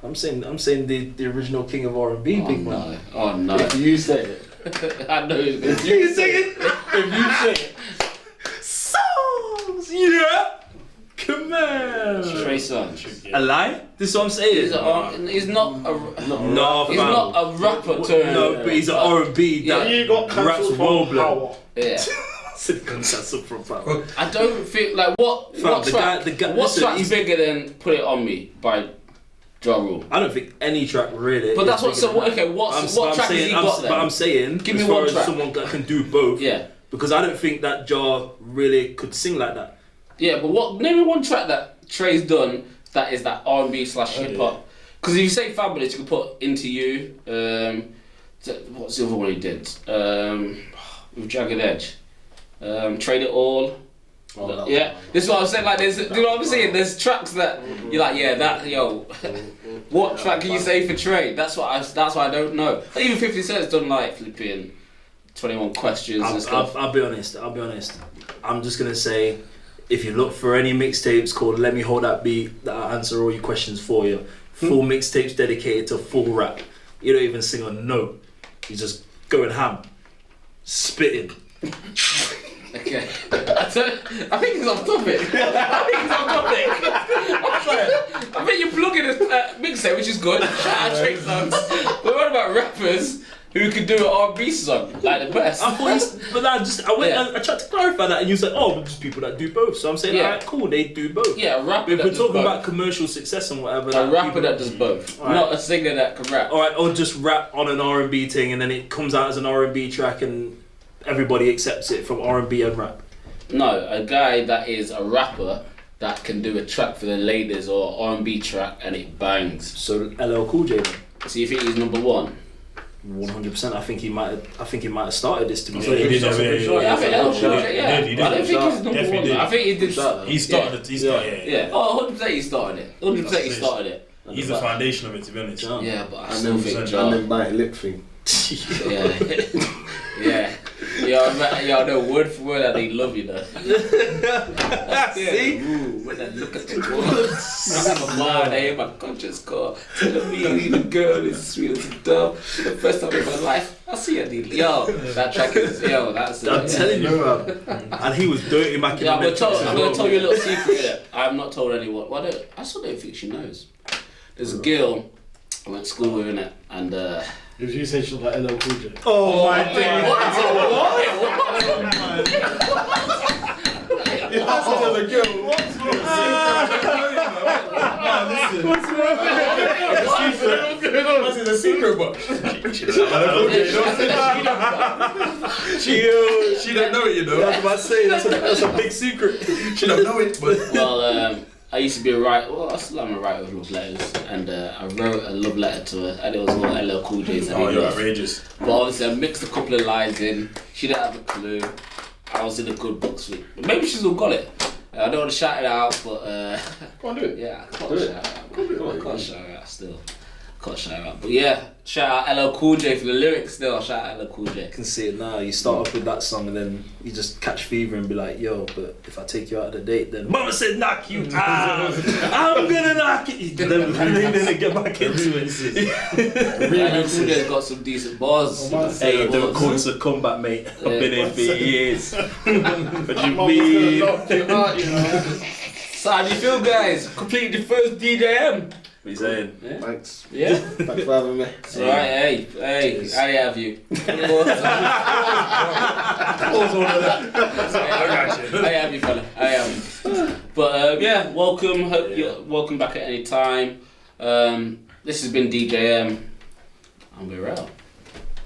I'm saying the original king of R&B, big man. Oh no! If you say it. I know who's going to You say it. If you say it. Songs, yeah. Come on. Trey Songz. A lie? This is what I'm saying. He's not a. No, he's fam. not a rapper turned. No, but he's an R&B that You got raps cancelled well from blown. Power. Yeah. Cancelled from Power. I don't think like what Fam, track. the guy, What listen, track's he's- bigger than "Put It On Me" by Ja Rule? I don't think any track really. But that's is what. bigger So than that. okay, what track has he got then? But I'm saying, Give me as far one as track. someone that can do both. Yeah. Because I don't think that Ja really could sing like that. Yeah, but name me one track that Trey's done that is that R&B / hip hop. Because if you say Fabolous, you could put Into You. What's the other one he did? With Jagged Edge. Trade It All. This is what I'm saying. Like, you know what I'm saying? There's tracks that you're like, what track can you say for Trey? That's why I don't know. Even 50 Cent's done like flipping 21 Questions and stuff. I'll be honest. I'm just gonna say, if you look for any mixtapes called "Let Me Hold That Beat," that'll answer all your questions for you. Full mixtapes dedicated to full rap. You don't even sing a note. You just going ham, spitting. Okay. I think he's off topic. I think you're plugging a mixtape, which is good. Shout out Trey Songz. But what about rappers who can do an R&B song like the best? I tried to clarify that, and you said, "Oh, just people that do both." So I'm saying, alright, cool, they do both. Yeah, a rapper. If that we're does talking both. about commercial success and whatever, A rapper that does both, not a singer that can rap. Alright, or just rap on an R&B thing, and then it comes out as an R&B track, and everybody accepts it from R&B and rap. No, a guy that is a rapper that can do a track for the ladies or R&B track and it bangs. So LL Cool J then. So you think he's number one? 100%. I think he might have started this to be fair. He did, I think LL Cool J, He did. I don't think he's number Definitely one. did. I think he did. He started. Yeah. Oh, 100% he started it. 100% he started it. He's the foundation of it, to be honest. Yeah, but I And still think then Ja. bite lip thing. Yeah. Yo, no, word for word, they love you though. See? Ooh, when I look at the words, I have a mind, I hear my conscience call, telling me the girl is sweet as a dove. The first time in my life, I see a deal. Yo, that track is, that's I'm telling you, bro. And he was dirty back in the I'm gonna tell you a little secret here. I have not told anyone. Well, I still don't think she knows. There's a girl I went to school with, innit? And If you say she's like LL Cool J. Oh my days. That's another girl. What's This is a secret, but she don't know it, you know. I was about to say, that's a big secret. She don't know it, but well, I used to be a writer. Well, I still am a writer of love letters, and I wrote a love letter to her, and it was all LL Cool J's. oh, you're outrageous. But obviously, I mixed a couple of lines in. She didn't have a clue. I was in a good books with. Maybe she's all got it. I don't want to shout it out, but Go on, do it. yeah, I can't shout it out. I can't shout it out still. Can't shout it out. But yeah, shout out LL Cool J for the lyrics still. Shout out LL Cool J. I can see it now. You start off with that song and then you just catch fever and be like, yo, but if I take you out of the date, then Mama said knock you out. I'm gonna knock it. Then get back into it. LL Cool J's got some decent bars. Hey, don't call this a comeback, mate. I've been here for years. What do you Mum mean? was gonna knock you out, you know. So how do you feel, guys? Completed the first DJM. What are you saying? Yeah. Thanks. Yeah. Thanks for having me. Alright, hey, how have you? I have you, fella. I am. But yeah, welcome. Hope you're welcome back at any time. This has been DJM, and we're out.